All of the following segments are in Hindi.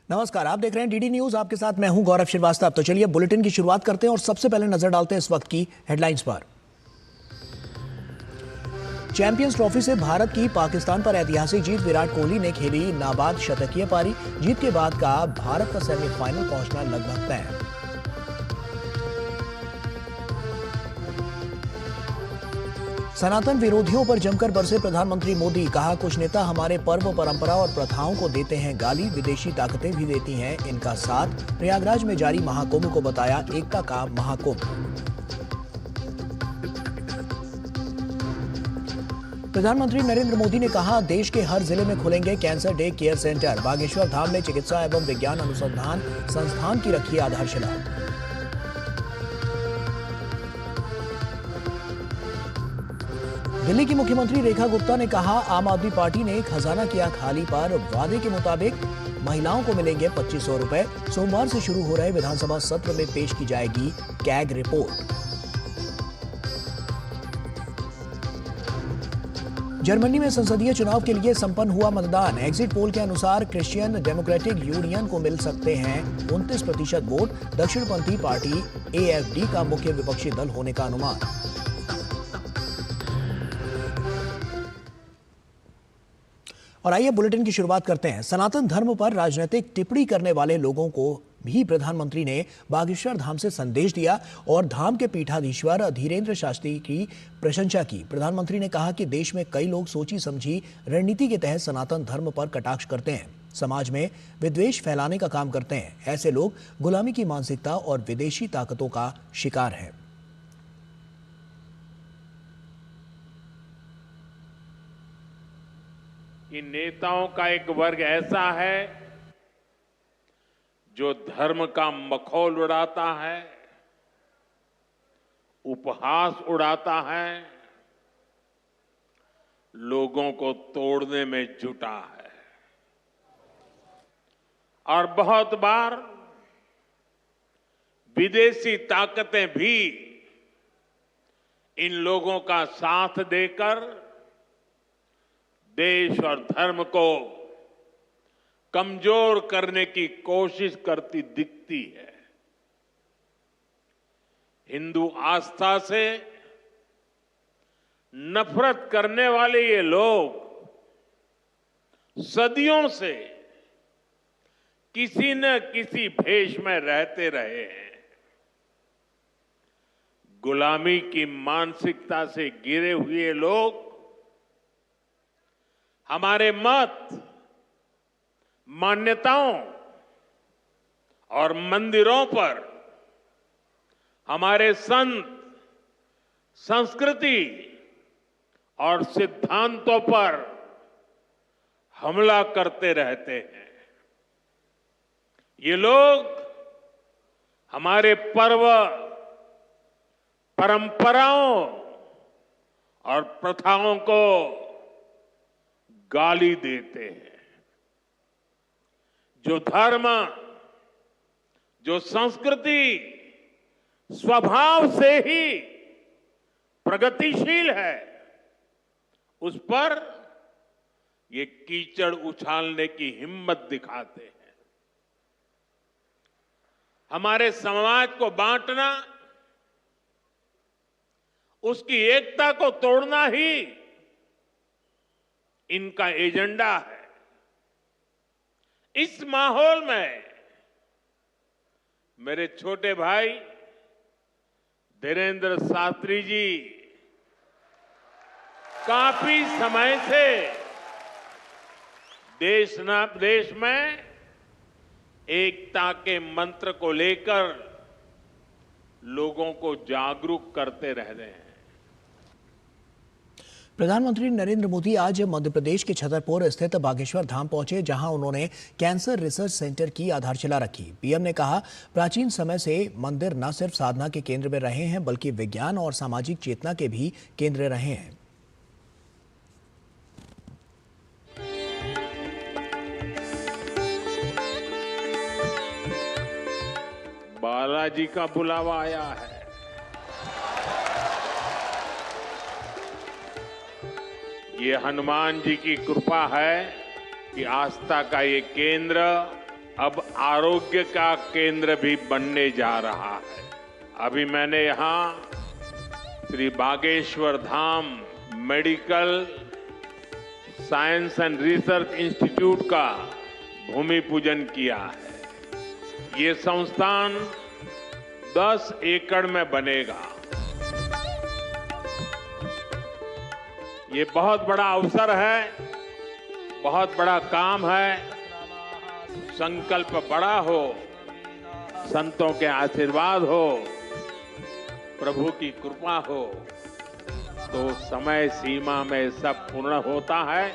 नमस्कार, आप देख रहे हैं डीडी न्यूज। आपके साथ मैं हूं गौरव श्रीवास्तव। तो चलिए बुलेटिन की शुरुआत करते हैं और सबसे पहले नजर डालते हैं इस वक्त की हेडलाइंस पर। चैंपियंस ट्रॉफी से भारत की पाकिस्तान पर ऐतिहासिक जीत। विराट कोहली ने खेली नाबाद शतकीय पारी। जीत के बाद का भारत का सेमीफाइनल पहुंचना लगभग तय। सनातन विरोधियों पर जमकर बरसे प्रधानमंत्री मोदी। कहा, कुछ नेता हमारे पर्व, परंपरा और प्रथाओं को देते हैं गाली। विदेशी ताकतें भी देती हैं इनका साथ। प्रयागराज में जारी महाकुंभ को बताया एकता का महाकुंभ। प्रधानमंत्री नरेंद्र मोदी ने कहा, देश के हर जिले में खुलेंगे cancer day care centre. Bageshwar Dham में चिकित्सा एवं विज्ञान अनुसंधान संस्थान की रखी आधारशिला। दिल्ली की मुख्यमंत्री रेखा गुप्ता ने कहा, आम आदमी पार्टी ने खजाना किया खाली। पर वादे के मुताबिक महिलाओं को मिलेंगे 2500 रुपए। सोमवार से शुरू हो रहे विधानसभा सत्र में पेश की जाएगी कैग रिपोर्ट। जर्मनी में संसदीय चुनाव के लिए संपन्न हुआ मतदान। एग्जिट पोल के अनुसार क्रिश्चियन डेमोक्रेटिक यूनियन को मिल सकते हैं 29% वोट। दक्षिणपंथी पार्टी AfD का मुख्य विपक्षी दल होने का अनुमान। और आइए बुलेटिन की शुरुआत करते हैं। सनातन धर्म पर राजनीतिक टिप्पणी करने वाले लोगों को भी प्रधानमंत्री ने बागेश्वर धाम से संदेश दिया और धाम के पीठाधीश्वर धीरेन्द्र शास्त्री की प्रशंसा की। प्रधानमंत्री ने कहा कि देश में कई लोग सोची समझी रणनीति के तहत सनातन धर्म पर कटाक्ष करते हैं, समाज में विद्वेष फैलाने का काम करते हैं। ऐसे लोग गुलामी की मानसिकता और विदेशी ताकतों का शिकार हैं। कि नेताओं का एक वर्ग ऐसा है जो धर्म का मखौल उड़ाता है, उपहास उड़ाता है, लोगों को तोड़ने में जुटा है। और बहुत बार विदेशी ताकतें भी इन लोगों का साथ देकर देश और धर्म को कमजोर करने की कोशिश करती दिखती है। हिंदू आस्था से नफरत करने वाले ये लोग सदियों से किसी न किसी भेष में रहते रहे हैं। गुलामी की मानसिकता से घिरे हुए लोग हमारे मत, मान्यताओं और मंदिरों पर, हमारे संत, संस्कृति और सिद्धांतों पर हमला करते रहते हैं। ये लोग हमारे पर्व, परंपराओं और प्रथाओं को गाली देते हैं। जो धर्म, जो संस्कृति स्वभाव से ही प्रगतिशील है, उस पर ये कीचड़ उछालने की हिम्मत दिखाते हैं। हमारे समाज को बांटना, उसकी एकता को तोड़ना ही इनका एजेंडा है। इस माहौल में मेरे छोटे भाई धीरेन्द्र शास्त्री जी काफी समय से देश में एकता के मंत्र को लेकर लोगों को जागरूक करते रह रहे हैं। प्रधानमंत्री नरेंद्र मोदी आज मध्य प्रदेश के छतरपुर स्थित बागेश्वर धाम पहुंचे, जहां उन्होंने कैंसर रिसर्च सेंटर की आधारशिला रखी। पीएम ने कहा, प्राचीन समय से मंदिर न सिर्फ साधना के केंद्र में रहे हैं, बल्कि विज्ञान और सामाजिक चेतना के भी केंद्र रहे हैं। बालाजी का बुलावा आया है। ये हनुमान जी की कृपा है कि आस्था का ये केंद्र अब आरोग्य का केंद्र भी बनने जा रहा है। अभी मैंने यहाँ Shri Bageshwar Dham medical science and research institute का भूमि पूजन किया है। ये संस्थान 10 एकड़ में बनेगा। ये बहुत बड़ा अवसर है, बहुत बड़ा काम है। संकल्प बड़ा हो, संतों के आशीर्वाद हो, प्रभु की कृपा हो, तो समय सीमा में सब पूर्ण होता है।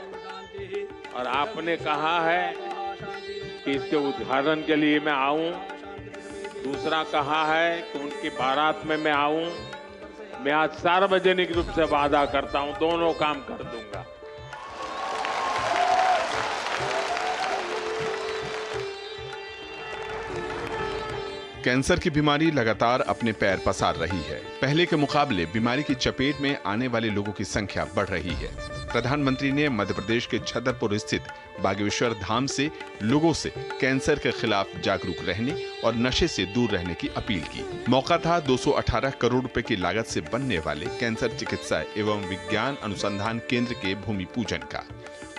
और आपने कहा है कि इसके उद्घाटन के लिए मैं आऊं, दूसरा कहा है कि उनकी बारात में मैं आऊं। मैं आज सार्वजनिक रूप से वादा करता हूं, दोनों काम कर दूंगा। कैंसर की बीमारी लगातार अपने पैर पसार रही है। पहले के मुकाबले बीमारी की चपेट में आने वाले लोगों की संख्या बढ़ रही है। प्रधानमंत्री ने मध्य प्रदेश के छतरपुर स्थित बागेश्वर धाम से लोगों से कैंसर के खिलाफ जागरूक रहने और नशे से दूर रहने की अपील की। मौका था 218 करोड़ रुपए की लागत से बनने वाले कैंसर चिकित्सा एवं विज्ञान अनुसंधान केंद्र के भूमि पूजन का।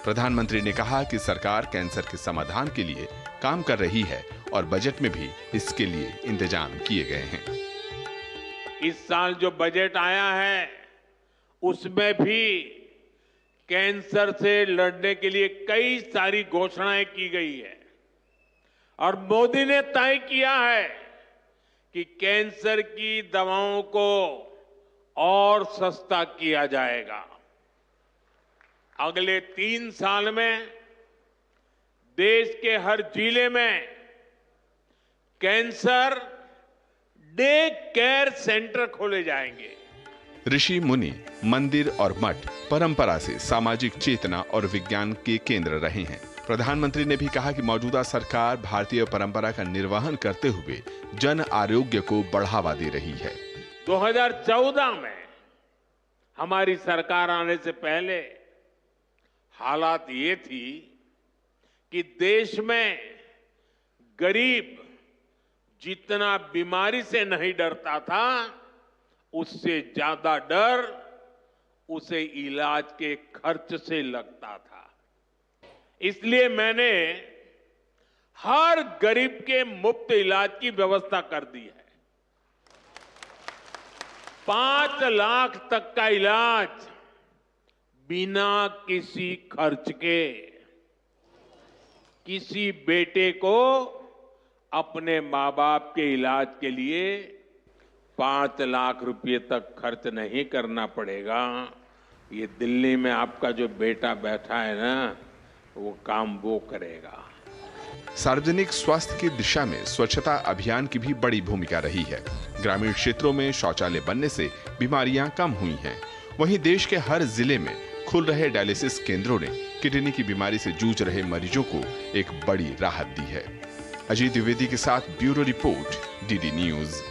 प्रधानमंत्री ने कहा कि सरकार कैंसर के समाधान के लिए काम कर रही है और बजट में भी इसके लिए इंतजाम किए गए हैं। इस साल जो बजट आया है उसमें भी कैंसर से लड़ने के लिए कई सारी घोषणाएं की गई है और मोदी ने तय किया है कि कैंसर की दवाओं को और सस्ता किया जाएगा। अगले 3 साल में देश के हर जिले में कैंसर डे केयर सेंटर खोले जाएंगे। ऋषि मुनि, मंदिर और मठ परंपरा से सामाजिक चेतना और विज्ञान के केंद्र रहे हैं। प्रधानमंत्री ने भी कहा कि मौजूदा सरकार भारतीय परंपरा का निर्वहन करते हुए जन आरोग्य को बढ़ावा दे रही है। 2014 में हमारी सरकार आने से पहले हालात ये थी कि देश में गरीब जितना बीमारी से नहीं डरता था, उससे ज्यादा डर उसे इलाज के खर्च से लगता था। इसलिए मैंने हर गरीब के मुफ्त इलाज की व्यवस्था कर दी है। 5 लाख तक का इलाज बिना किसी खर्च के। किसी बेटे को अपने मां बाप के इलाज के लिए 5 लाख रुपए तक खर्च नहीं करना पड़ेगा। ये दिल्ली में आपका जो बेटा बैठा है ना, वो काम वो करेगा। सार्वजनिक स्वास्थ्य की दिशा में स्वच्छता अभियान की भी बड़ी भूमिका रही है। ग्रामीण क्षेत्रों में शौचालय बनने से बीमारियां कम हुई हैं। वहीं देश के हर जिले में खुल रहे डायलिसिस केंद्रों ने किडनी की बीमारी से जूझ रहे मरीजों को एक बड़ी राहत दी है। अजय द्विवेदी के साथ ब्यूरो रिपोर्ट, डीडी न्यूज।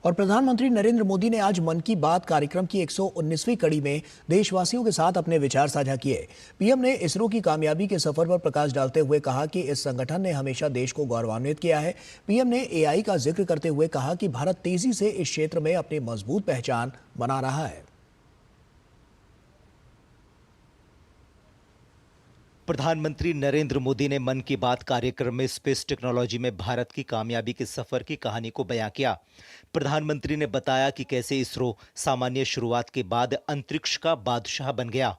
और प्रधानमंत्री नरेंद्र मोदी ने आज मन की बात कार्यक्रम की 119वीं कड़ी में देशवासियों के साथ अपने विचार साझा किए। पीएम ने इसरो की कामयाबी के सफर पर प्रकाश डालते हुए कहा कि इस संगठन ने हमेशा देश को गौरवान्वित किया है। पीएम ने एआई का जिक्र करते हुए कहा कि भारत तेजी से इस क्षेत्र में अपनी मजबूत पहचान बना रहा है। प्रधानमंत्री नरेंद्र मोदी ने मन की बात कार्यक्रम में स्पेस टेक्नोलॉजी में भारत की कामयाबी के सफर की कहानी को बयां किया। प्रधानमंत्री ने बताया कि कैसे इसरो सामान्य शुरुआत के बाद अंतरिक्ष का बादशाह बन गया।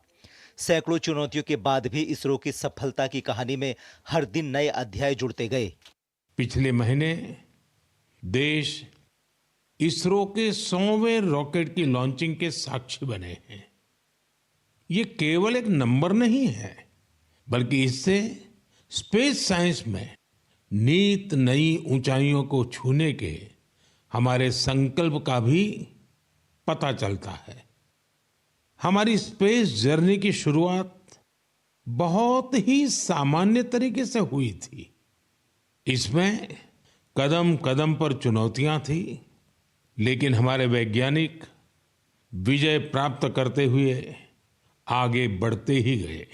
सैकड़ों चुनौतियों के बाद भी इसरो की सफलता की कहानी में हर दिन नए अध्याय जुड़ते गए। पिछले महीने देश इसरो के 100वें रॉकेट की लॉन्चिंग के साक्षी बने हैं। ये केवल एक नंबर नहीं है, बल्कि इससे स्पेस साइंस में नित नई ऊंचाइयों को छूने के हमारे संकल्प का भी पता चलता है। हमारी स्पेस जर्नी की शुरुआत बहुत ही सामान्य तरीके से हुई थी। इसमें कदम कदम पर चुनौतियां थी, लेकिन हमारे वैज्ञानिक विजय प्राप्त करते हुए आगे बढ़ते ही गए।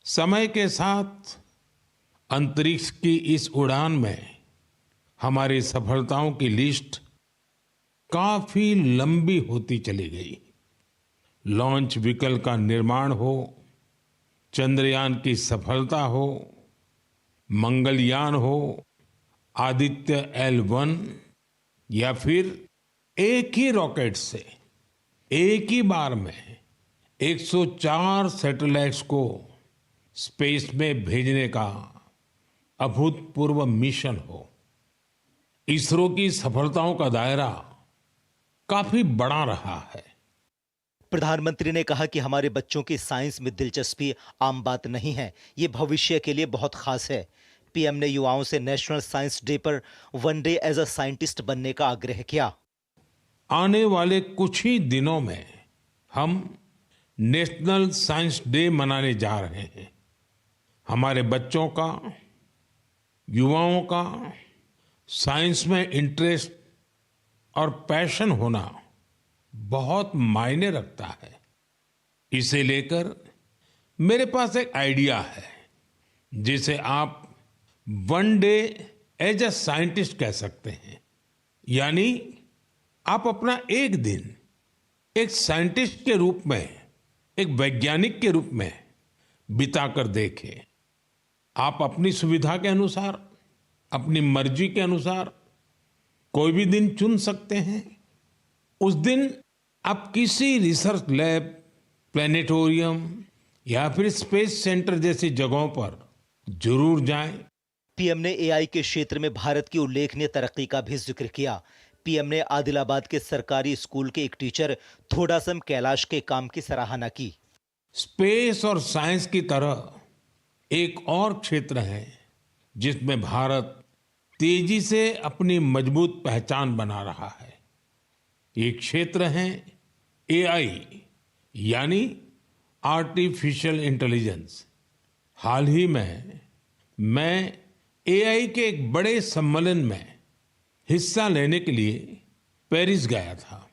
समय के साथ अंतरिक्ष की इस उड़ान में हमारी सफलताओं की लिस्ट काफी लंबी होती चली गई। लॉन्च व्हीकल का निर्माण हो, चंद्रयान की सफलता हो, मंगलयान हो, आदित्य L1 या फिर एक ही रॉकेट से एक ही बार में 104 सैटेलाइट्स को स्पेस में भेजने का अभूतपूर्व मिशन हो। इसरो की सफलताओं का दायरा काफी बड़ा रहा है। प्रधानमंत्री ने कहा कि हमारे बच्चों की साइंस में दिलचस्पी आम बात नहीं है, ये भविष्य के लिए बहुत खास है। पीएम ने युवाओं से नेशनल साइंस डे पर one day as a scientist बनने का आग्रह किया। आने वाले कुछ ही दिनों में हम नेशनल साइंस डे मनाने जा रहे हैं। हमारे बच्चों का, युवाओं का साइंस में इंटरेस्ट और पैशन होना बहुत मायने रखता है। इसे लेकर मेरे पास एक आइडिया है जिसे आप one day as a scientist कह सकते हैं। यानी आप अपना एक दिन एक साइंटिस्ट के रूप में, एक वैज्ञानिक के रूप में बिताकर देखें। आप अपनी सुविधा के अनुसार, अपनी मर्जी के अनुसार कोई भी दिन चुन सकते हैं। उस दिन आप किसी रिसर्च लैब, प्लेनेटोरियम या फिर स्पेस सेंटर जैसी जगहों पर जरूर जाएं। पीएम ने एआई के क्षेत्र में भारत की उल्लेखनीय तरक्की का भी जिक्र किया। पीएम ने आदिलाबाद के सरकारी स्कूल के एक टीचर थोडासम कैलाश के काम की सराहना की। स्पेस और साइंस की तरह एक और क्षेत्र है जिसमें भारत तेजी से अपनी मजबूत पहचान बना रहा है। ये क्षेत्र है एआई यानी आर्टिफिशियल इंटेलिजेंस। हाल ही में मैं एआई के एक बड़े सम्मेलन में हिस्सा लेने के लिए पेरिस गया था।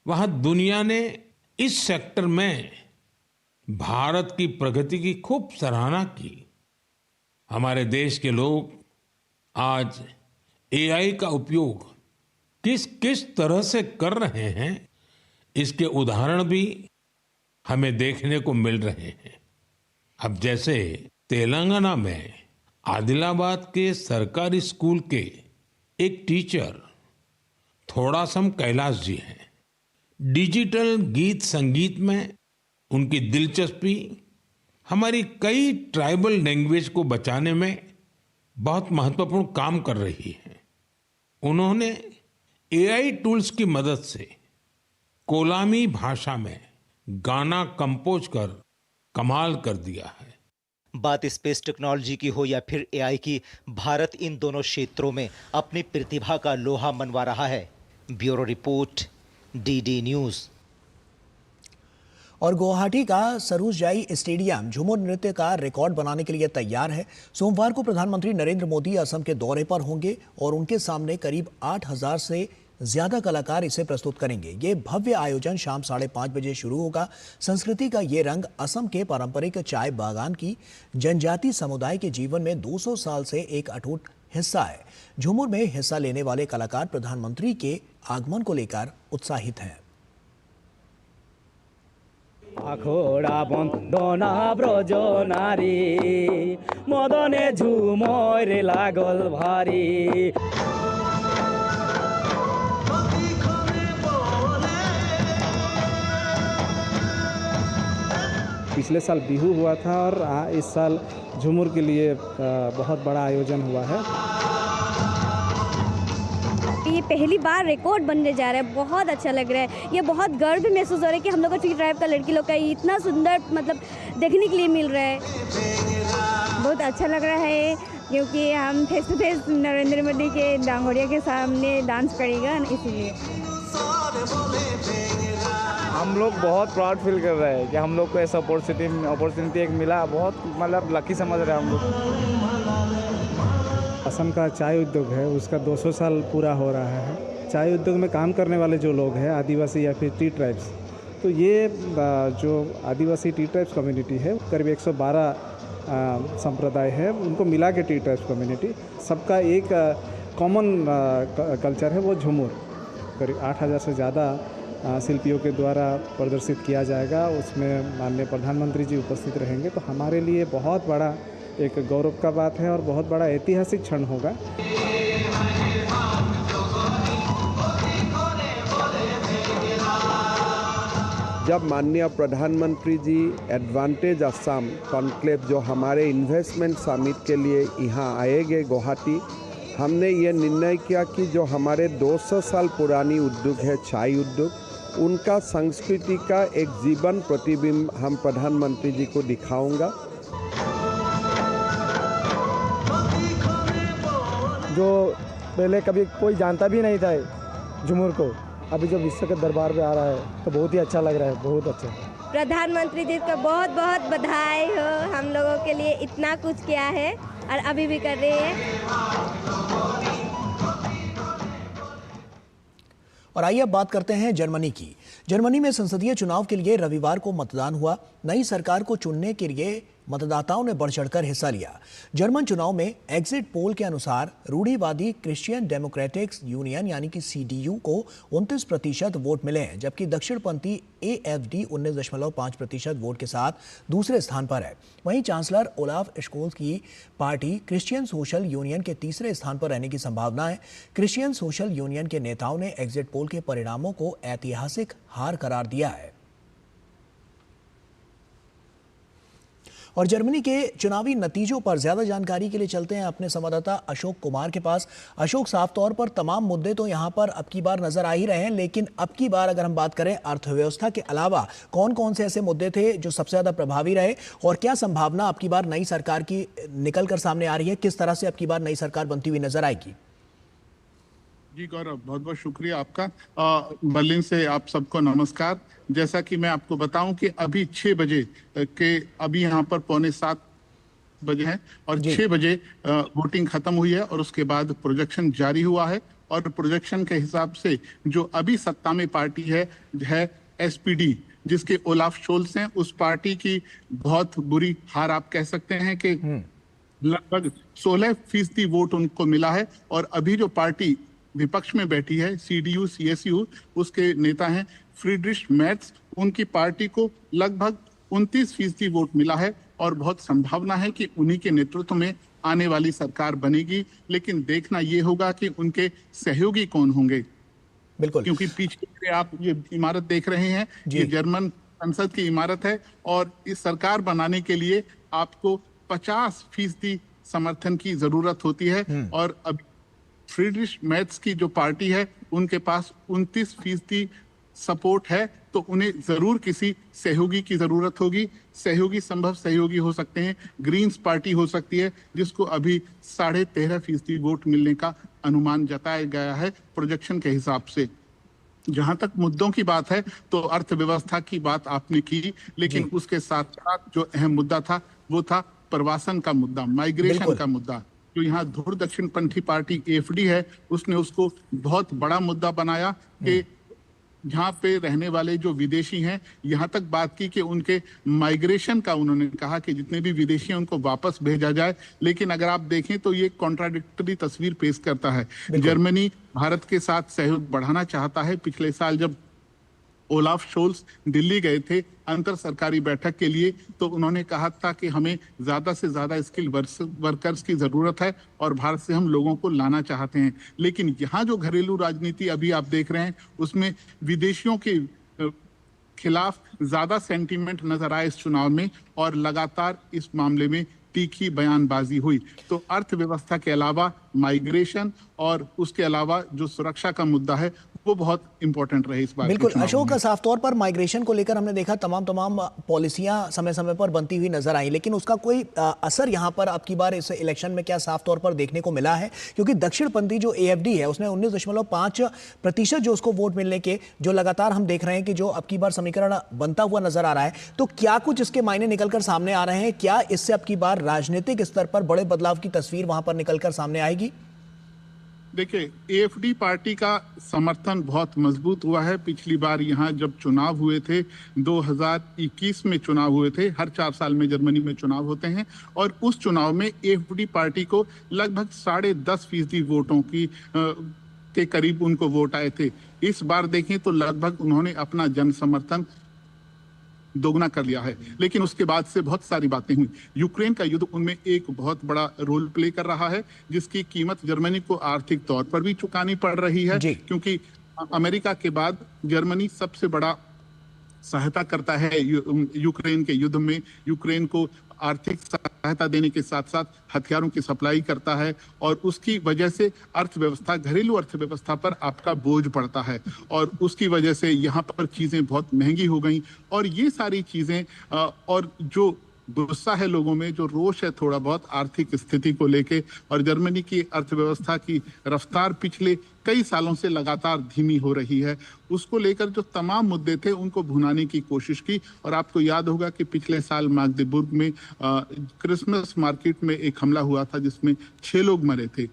वहां दुनिया ने इस सेक्टर में भारत की प्रगति की खूब सराहना की। हमारे देश के लोग आज एआई का उपयोग किस किस तरह से कर रहे हैं, इसके उदाहरण भी हमें देखने को मिल रहे हैं। अब जैसे तेलंगाना में आदिलाबाद के सरकारी स्कूल के एक टीचर थोडासम कैलाश जी हैं। डिजिटल गीत संगीत में उनकी दिलचस्पी हमारी कई ट्राइबल लैंग्वेज को बचाने में बहुत महत्वपूर्ण काम कर रही है। उन्होंने एआई टूल्स की मदद से कोलामी भाषा में गाना कंपोज कर कमाल कर दिया है। बात स्पेस टेक्नोलॉजी की हो या फिर एआई की, भारत इन दोनों क्षेत्रों में अपनी प्रतिभा का लोहा मनवा रहा है। Bureau report, DD news. और गुवाहाटी का सरूसजाई स्टेडियम झूमर नृत्य का रिकॉर्ड बनाने के लिए तैयार है। सोमवार को प्रधानमंत्री नरेंद्र मोदी असम के दौरे पर होंगे और उनके सामने करीब 8,000 से ज्यादा कलाकार इसे प्रस्तुत करेंगे। ये भव्य आयोजन शाम 5:30 बजे शुरू होगा। संस्कृति का ये रंग असम के पारंपरिक चाय बागान की जनजाति समुदाय के जीवन में 200 साल से एक अटूट हिस्सा है। झूमर में हिस्सा लेने वाले कलाकार प्रधानमंत्री के आगमन को लेकर उत्साहित हैं। आखोड़ा बंदना ब्रज नारी मदने झुमर लागल भारी। पिछले साल बिहू हुआ था और इस साल झूमर के लिए बहुत बड़ा आयोजन हुआ है। ये पहली बार रिकॉर्ड बनने जा रहा है, बहुत अच्छा लग रहा है। ये बहुत गर्व महसूस हो रहा है कि हम लोग का ट्री ट्राइब का लड़की लोग का इतना सुंदर मतलब देखने के लिए मिल रहा है। बहुत अच्छा लग रहा है क्योंकि हम face to face Narendra Modi के डांगोरिया के सामने डांस करेगा, इसीलिए हम लोग बहुत प्राउड फील कर रहे हैं कि हम लोग को ऐसा अपॉर्चुनिटी एक मिला। बहुत मतलब लकी समझ रहे हैं हम लोग। असम का चाय उद्योग है, उसका 200 साल पूरा हो रहा है। चाय उद्योग में काम करने वाले जो लोग हैं, आदिवासी या फिर टी ट्राइब्स, तो ये जो आदिवासी टी ट्राइब्स कम्युनिटी है करीब 112 संप्रदाय है, उनको मिला के टी ट्राइब्स कम्युनिटी, सबका एक कॉमन कल्चर है वो झूमर। करीब 8,000 से ज़्यादा शिल्पियों के द्वारा प्रदर्शित किया जाएगा। उसमें माननीय प्रधानमंत्री जी उपस्थित रहेंगे, तो हमारे लिए बहुत बड़ा एक गौरव का बात है और बहुत बड़ा ऐतिहासिक क्षण होगा। जब माननीय प्रधानमंत्री जी एडवांटेज असम कॉन्क्लेव जो हमारे इन्वेस्टमेंट समिट के लिए यहाँ आएंगे गुवाहाटी, हमने ये निर्णय किया कि जो हमारे 200 साल पुरानी उद्योग है चाय उद्योग, उनका संस्कृति का एक जीवन प्रतिबिंब हम प्रधानमंत्री जी को दिखाऊंगा। जो पहले कभी कोई जानता भी नहीं था झूमर को, अभी जो विश्व के दरबार पे आ रहा है तो बहुत ही अच्छा लग रहा है, बहुत अच्छा। प्रधानमंत्री जी का बहुत बहुत बधाई हो, हम लोगों के लिए इतना कुछ किया है और अभी भी कर रहे हैं। और आइए अब बात करते हैं जर्मनी की। जर्मनी में संसदीय चुनाव के लिए रविवार को मतदान हुआ। नई सरकार को चुनने के लिए मतदाताओं ने बढ़ चढ़कर हिस्सा लिया। जर्मन चुनाव में एग्जिट पोल के अनुसार रूढ़िवादी क्रिश्चियन डेमोक्रेटिक्स यूनियन यानी कि CDU को 29% वोट मिले हैं, जबकि दक्षिणपंथी AfD 19.5% वोट के साथ दूसरे स्थान पर है। वहीं चांसलर ओलाफ स्कोल्स की पार्टी क्रिश्चियन सोशल यूनियन के तीसरे स्थान पर रहने की संभावना है। क्रिश्चियन सोशल यूनियन के नेताओं ने एग्जिट पोल के परिणामों को ऐतिहासिक हार करार दिया है। और जर्मनी के चुनावी नतीजों पर ज्यादा जानकारी के लिए चलते हैं अपने संवाददाता अशोक कुमार के पास। अशोक, साफ तौर पर तमाम मुद्दे तो यहां पर अब की बार नजर आ ही रहे हैं, लेकिन अब की बार अगर हम बात करें अर्थव्यवस्था के अलावा कौन कौन से ऐसे मुद्दे थे जो सबसे ज्यादा प्रभावी रहे, और क्या संभावना अब की बार नई सरकार की निकल कर सामने आ रही है? किस तरह से अब की बार नई सरकार बनती हुई नजर आएगी? जी गौरव, बहुत बहुत शुक्रिया आपका। बर्लिन से आप सबको नमस्कार। जैसा कि मैं आपको बताऊं कि अभी 6 बजे के अभी यहाँ पर 6:45 है और 6 बजे वोटिंग खत्म हुई है और उसके बाद प्रोजेक्शन जारी हुआ है। और प्रोजेक्शन के हिसाब से जो अभी सत्ता में पार्टी है SPD, जिसके ओलाफ शोल्स हैं, उस पार्टी की बहुत बुरी हार आप कह सकते हैं कि लगभग 16% वोट उनको मिला है। और अभी जो पार्टी विपक्ष में बैठी है CDU-CSU, उसके नेता हैं फ्रीड्रिश मेर्ज, उनकी पार्टी को लगभग 29% वोट मिला है और बहुत संभावना है कि उन्हीं के नेतृत्व में आने वाली सरकार बनेगी। लेकिन देखना ये होगा कि उनके सहयोगी कौन होंगे। बिल्कुल, क्योंकि पीछे आप ये इमारत देख रहे हैं, ये जर्मन संसद की इमारत है और इस सरकार बनाने के लिए आपको 50% समर्थन की जरूरत होती है। और अब फ्रीड्रिश मेर्ज की जो पार्टी है उनके पास 29% सपोर्ट है, तो उन्हें जरूर किसी सहयोगी की जरूरत होगी। सहयोगी संभव सहयोगी हो सकते हैं, ग्रीन्स पार्टी हो सकती है, जिसको अभी 13.5% वोट मिलने का अनुमान जताया गया है प्रोजेक्शन के हिसाब से। जहां तक मुद्दों की बात है तो अर्थव्यवस्था की बात आपने की, लेकिन उसके साथ साथ जो अहम मुद्दा था वो था प्रवासन का मुद्दा, माइग्रेशन का मुद्दा। जो यहाँ धुर दक्षिणपंथी पार्टी AfD है, उसने उसको बहुत बड़ा मुद्दा बनाया कि जहाँ पे रहने वाले जो विदेशी हैं, यहाँ तक बात की कि उनके माइग्रेशन का उन्होंने कहा कि जितने भी विदेशी हैं उनको वापस भेजा जाए। लेकिन अगर आप देखें तो ये कॉन्ट्राडिक्टरी तस्वीर पेश करता है। जर्मनी भारत के साथ सहयोग बढ़ाना चाहता है। पिछले साल जब ओलाफ शोल्स दिल्ली गए थे अंतर सरकारी बैठक के लिए, तो उन्होंने कहा था कि हमें ज्यादा से ज्यादा स्किल वर्कर्स की जरूरत है और भारत से हम लोगों को लाना चाहते हैं। लेकिन यहाँ जो घरेलू राजनीति अभी आप देख रहे हैं, उसमें विदेशियों के खिलाफ ज्यादा सेंटीमेंट नजर आए इस चुनाव में और लगातार इस मामले में तीखी बयानबाजी हुई। तो अर्थव्यवस्था के अलावा माइग्रेशन और उसके अलावा जो सुरक्षा का मुद्दा है वो बहुत इंपॉर्टेंट रहे इस बार। बिल्कुल अशोक, साफ तौर पर माइग्रेशन को लेकर हमने देखा तमाम पॉलिसियां समय समय पर बनती हुई नजर आई, लेकिन उसका कोई असर यहां पर अब की बार इस इलेक्शन में क्या साफ तौर पर देखने को मिला है? क्योंकि दक्षिणपंथी जो AfD है उसने 19.5% जो उसको वोट मिलने के जो लगातार हम देख रहे हैं कि जो अब की बार समीकरण बनता हुआ नजर आ रहा है, तो क्या कुछ इसके मायने निकलकर सामने आ रहे हैं? क्या इससे अब की बार राजनीतिक स्तर पर बड़े बदलाव की तस्वीर वहां पर निकलकर सामने आएगी? देखिए, एएफडी पार्टी का समर्थन बहुत मजबूत हुआ है। पिछली बार यहाँ जब चुनाव हुए थे, 2021 में चुनाव हुए थे, हर 4 साल में जर्मनी में चुनाव होते हैं, और उस चुनाव में एएफडी पार्टी को लगभग 10.5% वोटों के करीब उनको वोट आए थे। इस बार देखें तो लगभग उन्होंने अपना जन समर्थन दोगुना कर लिया है। लेकिन उसके बाद से बहुत सारी बातें हुई। यूक्रेन का युद्ध उनमें एक बहुत बड़ा रोल प्ले कर रहा है, जिसकी कीमत जर्मनी को आर्थिक तौर पर भी चुकानी पड़ रही है, क्योंकि अमेरिका के बाद जर्मनी सबसे बड़ा सहायता करता है यूक्रेन के युद्ध में। यूक्रेन को आर्थिक सहायता देने के साथ साथ हथियारों की सप्लाई करता है, और उसकी वजह से अर्थव्यवस्था, घरेलू अर्थव्यवस्था पर आपका बोझ पड़ता है, और उसकी वजह से यहाँ पर चीजें बहुत महंगी हो गई। और ये सारी चीजें और जो गुस्सा है लोगों में, जो रोष है थोड़ा बहुत आर्थिक स्थिति को लेके, और जर्मनी की अर्थव्यवस्था की रफ्तार पिछले कई सालों से लगातार धीमी हो रही है, उसको लेकर जो तमाम मुद्दे थे उनको भुनाने की कोशिश की। और आपको याद होगा कि पिछले साल माग्देबुर्ग में क्रिसमस मार्केट में एक हमला हुआ था, जिसमें 6 लोग मरे थे।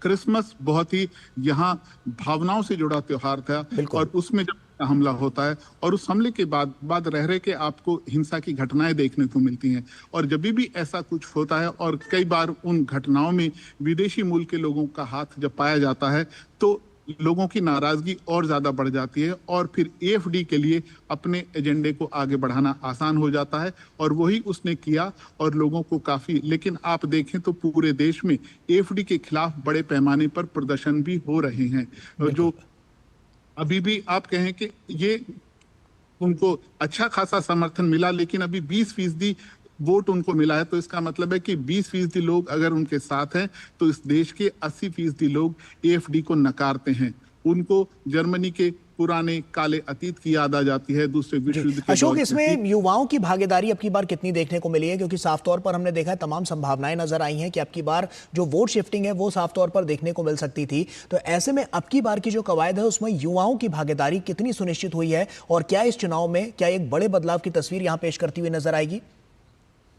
क्रिसमस बहुत ही यहाँ भावनाओं से जुड़ा त्योहार था, और उसमें जब हमला होता है और उस हमले के बाद रह के आपको हिंसा की घटनाएं देखने को मिलती हैं, और जब भी ऐसा कुछ होता है और कई बार उन घटनाओं में विदेशी मूल के लोगों का हाथ जब पाया जाता है, तो लोगों की नाराजगी और ज्यादा बढ़ जाती है, और फिर एएफडी के लिए अपने एजेंडे को आगे बढ़ाना आसान हो जाता है, और वही उसने किया, और लोगों को काफी। लेकिन आप देखें तो पूरे देश में एएफडी के खिलाफ बड़े पैमाने पर प्रदर्शन भी हो रहे हैं, जो अभी भी आप कहें कि ये उनको अच्छा खासा समर्थन मिला, लेकिन अभी 20% वोट उनको मिला है। तो इसका मतलब है कि 20% लोग अगर उनके साथ हैं, तो इस देश के 80% लोग एएफडी को नकारते हैं। उनको जर्मनी के पुराने काले अतीत की याद आ जाती है, दूसरे विश्व युद्ध के। अशोक, इसमें युवाओं की भागीदारी अब की बार कितनी देखने को मिली है? क्योंकि साफ तौर पर हमने देखा है, तमाम संभावनाएं नजर आई हैं कि अब की बार जो वोट शिफ्टिंग है वो साफ तौर पर देखने को मिल सकती थी। तो ऐसे में अब की बार की जो कवायद है उसमें युवाओं की भागीदारी कितनी सुनिश्चित हुई है, और क्या इस चुनाव में क्या एक बड़े बदलाव की तस्वीर यहां पेश करती हुई नजर आएगी?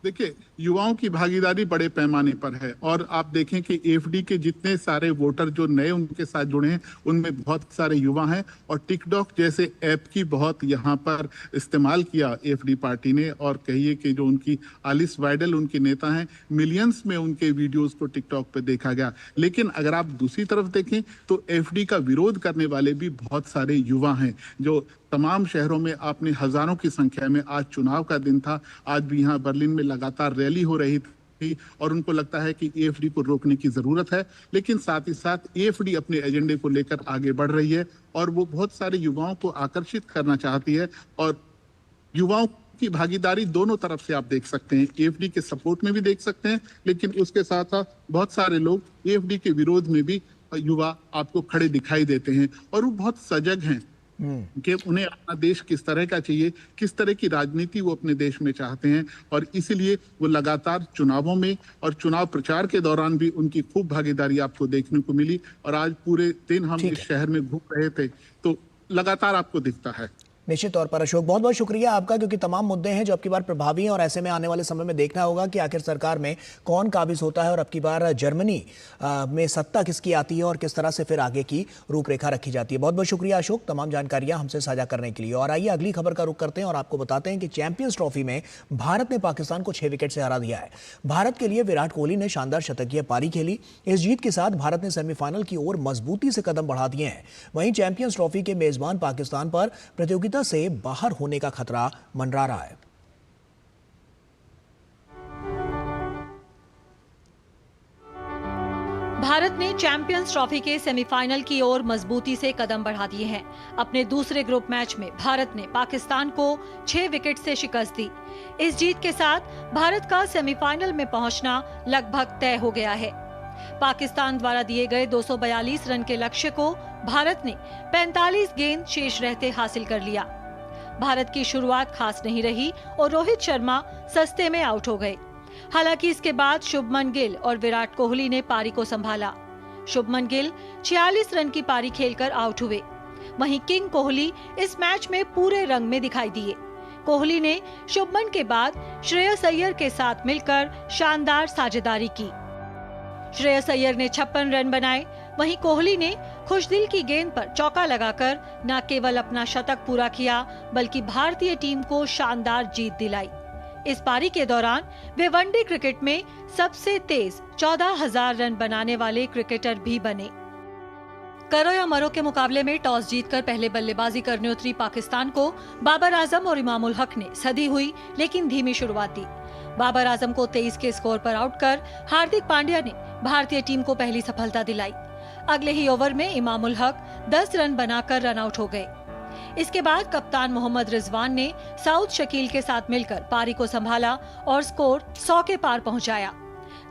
देखिए, युवाओं की भागीदारी बड़े पैमाने पर है, और आप देखें कि एएफडी के जितने सारे वोटर जो नए उनके साथ जुड़े हैं, उनमें बहुत सारे युवा हैं, और टिकटॉक जैसे ऐप की बहुत यहाँ पर इस्तेमाल किया एएफडी पार्टी ने। और कहिए कि जो उनकी आलिस वाइडल उनके नेता हैं, मिलियंस में उनके वीडियोस को टिकटॉक पे देखा गया। लेकिन अगर आप दूसरी तरफ देखें तो एएफडी का विरोध करने वाले भी बहुत सारे युवा हैं, जो तमाम शहरों में आपने हजारों की संख्या में, आज चुनाव का दिन था, आज भी यहाँ बर्लिन में लगातार रैली हो रही थी, और उनको लगता है कि एएफडी को रोकने की जरूरत है। लेकिन साथ ही साथ एएफडी अपने एजेंडे को लेकर आगे बढ़ रही है, और वो बहुत सारे युवाओं को आकर्षित करना चाहती है, और युवाओं की भागीदारी दोनों तरफ से आप देख सकते हैं, एएफडी के सपोर्ट में भी देख सकते हैं, लेकिन उसके साथ साथ बहुत सारे लोग एएफडी के विरोध में भी युवा आपको खड़े दिखाई देते हैं, और वो बहुत सजग हैं कि उन्हें अपना देश किस तरह का चाहिए, किस तरह की राजनीति वो अपने देश में चाहते हैं। और इसीलिए वो लगातार चुनावों में और चुनाव प्रचार के दौरान भी उनकी खूब भागीदारी आपको देखने को मिली। और आज पूरे दिन हम इस शहर में घूम रहे थे, तो लगातार आपको दिखता है। निश्चित तौर पर अशोक, बहुत बहुत शुक्रिया आपका, क्योंकि तमाम मुद्दे हैं जो अब की बार प्रभावी हैं, और ऐसे में आने वाले समय में देखना होगा कि आखिर सरकार में कौन काबिज होता है, और अब की बार जर्मनी में सत्ता किसकी आती है, और किस तरह से फिर आगे की रूपरेखा रखी जाती है। बहुत बहुत शुक्रिया अशोक, तमाम जानकारियां हमसे साझा करने के लिए। और आइए अगली खबर का रुख करते हैं, और आपको बताते हैं कि चैंपियंस ट्रॉफी में भारत ने पाकिस्तान को 6 विकेट से हरा दिया है। भारत के लिए विराट कोहली ने शानदार शतकीय पारी खेली। इस जीत के साथ भारत ने सेमीफाइनल की ओर मजबूती से कदम बढ़ा दिए हैं। वहीं चैंपियंस ट्रॉफी के मेजबान पाकिस्तान पर प्रतियोगिता से बाहर होने का खतरा मंडरा रहा है। भारत ने चैंपियंस ट्रॉफी के सेमीफाइनल की ओर मजबूती से कदम बढ़ा दिए हैं। अपने दूसरे ग्रुप मैच में भारत ने पाकिस्तान को 6 विकेट से शिकस्त दी। इस जीत के साथ भारत का सेमीफाइनल में पहुंचना लगभग तय हो गया है। पाकिस्तान द्वारा दिए गए 242 रन के लक्ष्य को भारत ने 45 गेंद शेष रहते हासिल कर लिया। भारत की शुरुआत खास नहीं रही और रोहित शर्मा सस्ते में आउट हो गए। हालांकि इसके बाद शुभमन गिल और विराट कोहली ने पारी को संभाला। शुभमन गिल 46 रन की पारी खेलकर आउट हुए। वहीं किंग कोहली इस मैच में पूरे रंग में दिखाई दिए। कोहली ने शुभमन के बाद श्रेयस अय्यर के साथ मिलकर शानदार साझेदारी की। श्रेयस अय्यर ने 56 रन बनाए, वहीं कोहली ने खुशदिल की गेंद पर चौका लगाकर न केवल अपना शतक पूरा किया बल्कि भारतीय टीम को शानदार जीत दिलाई। इस पारी के दौरान वे वनडे क्रिकेट में सबसे तेज 14,000 रन बनाने वाले क्रिकेटर भी बने। करो या मरो के मुकाबले में टॉस जीतकर पहले बल्लेबाजी करने उतरी पाकिस्तान को बाबर आजम और इमामुल हक ने सधी हुई लेकिन धीमी शुरुआत दी। बाबर आजम को 23 के स्कोर पर आउट कर हार्दिक पांड्या ने भारतीय टीम को पहली सफलता दिलाई। अगले ही ओवर में इमामुल हक 10 रन बनाकर रन आउट हो गए। इसके बाद कप्तान मोहम्मद रिजवान ने साउथ शकील के साथ मिलकर पारी को संभाला और स्कोर 100 के पार पहुंचाया।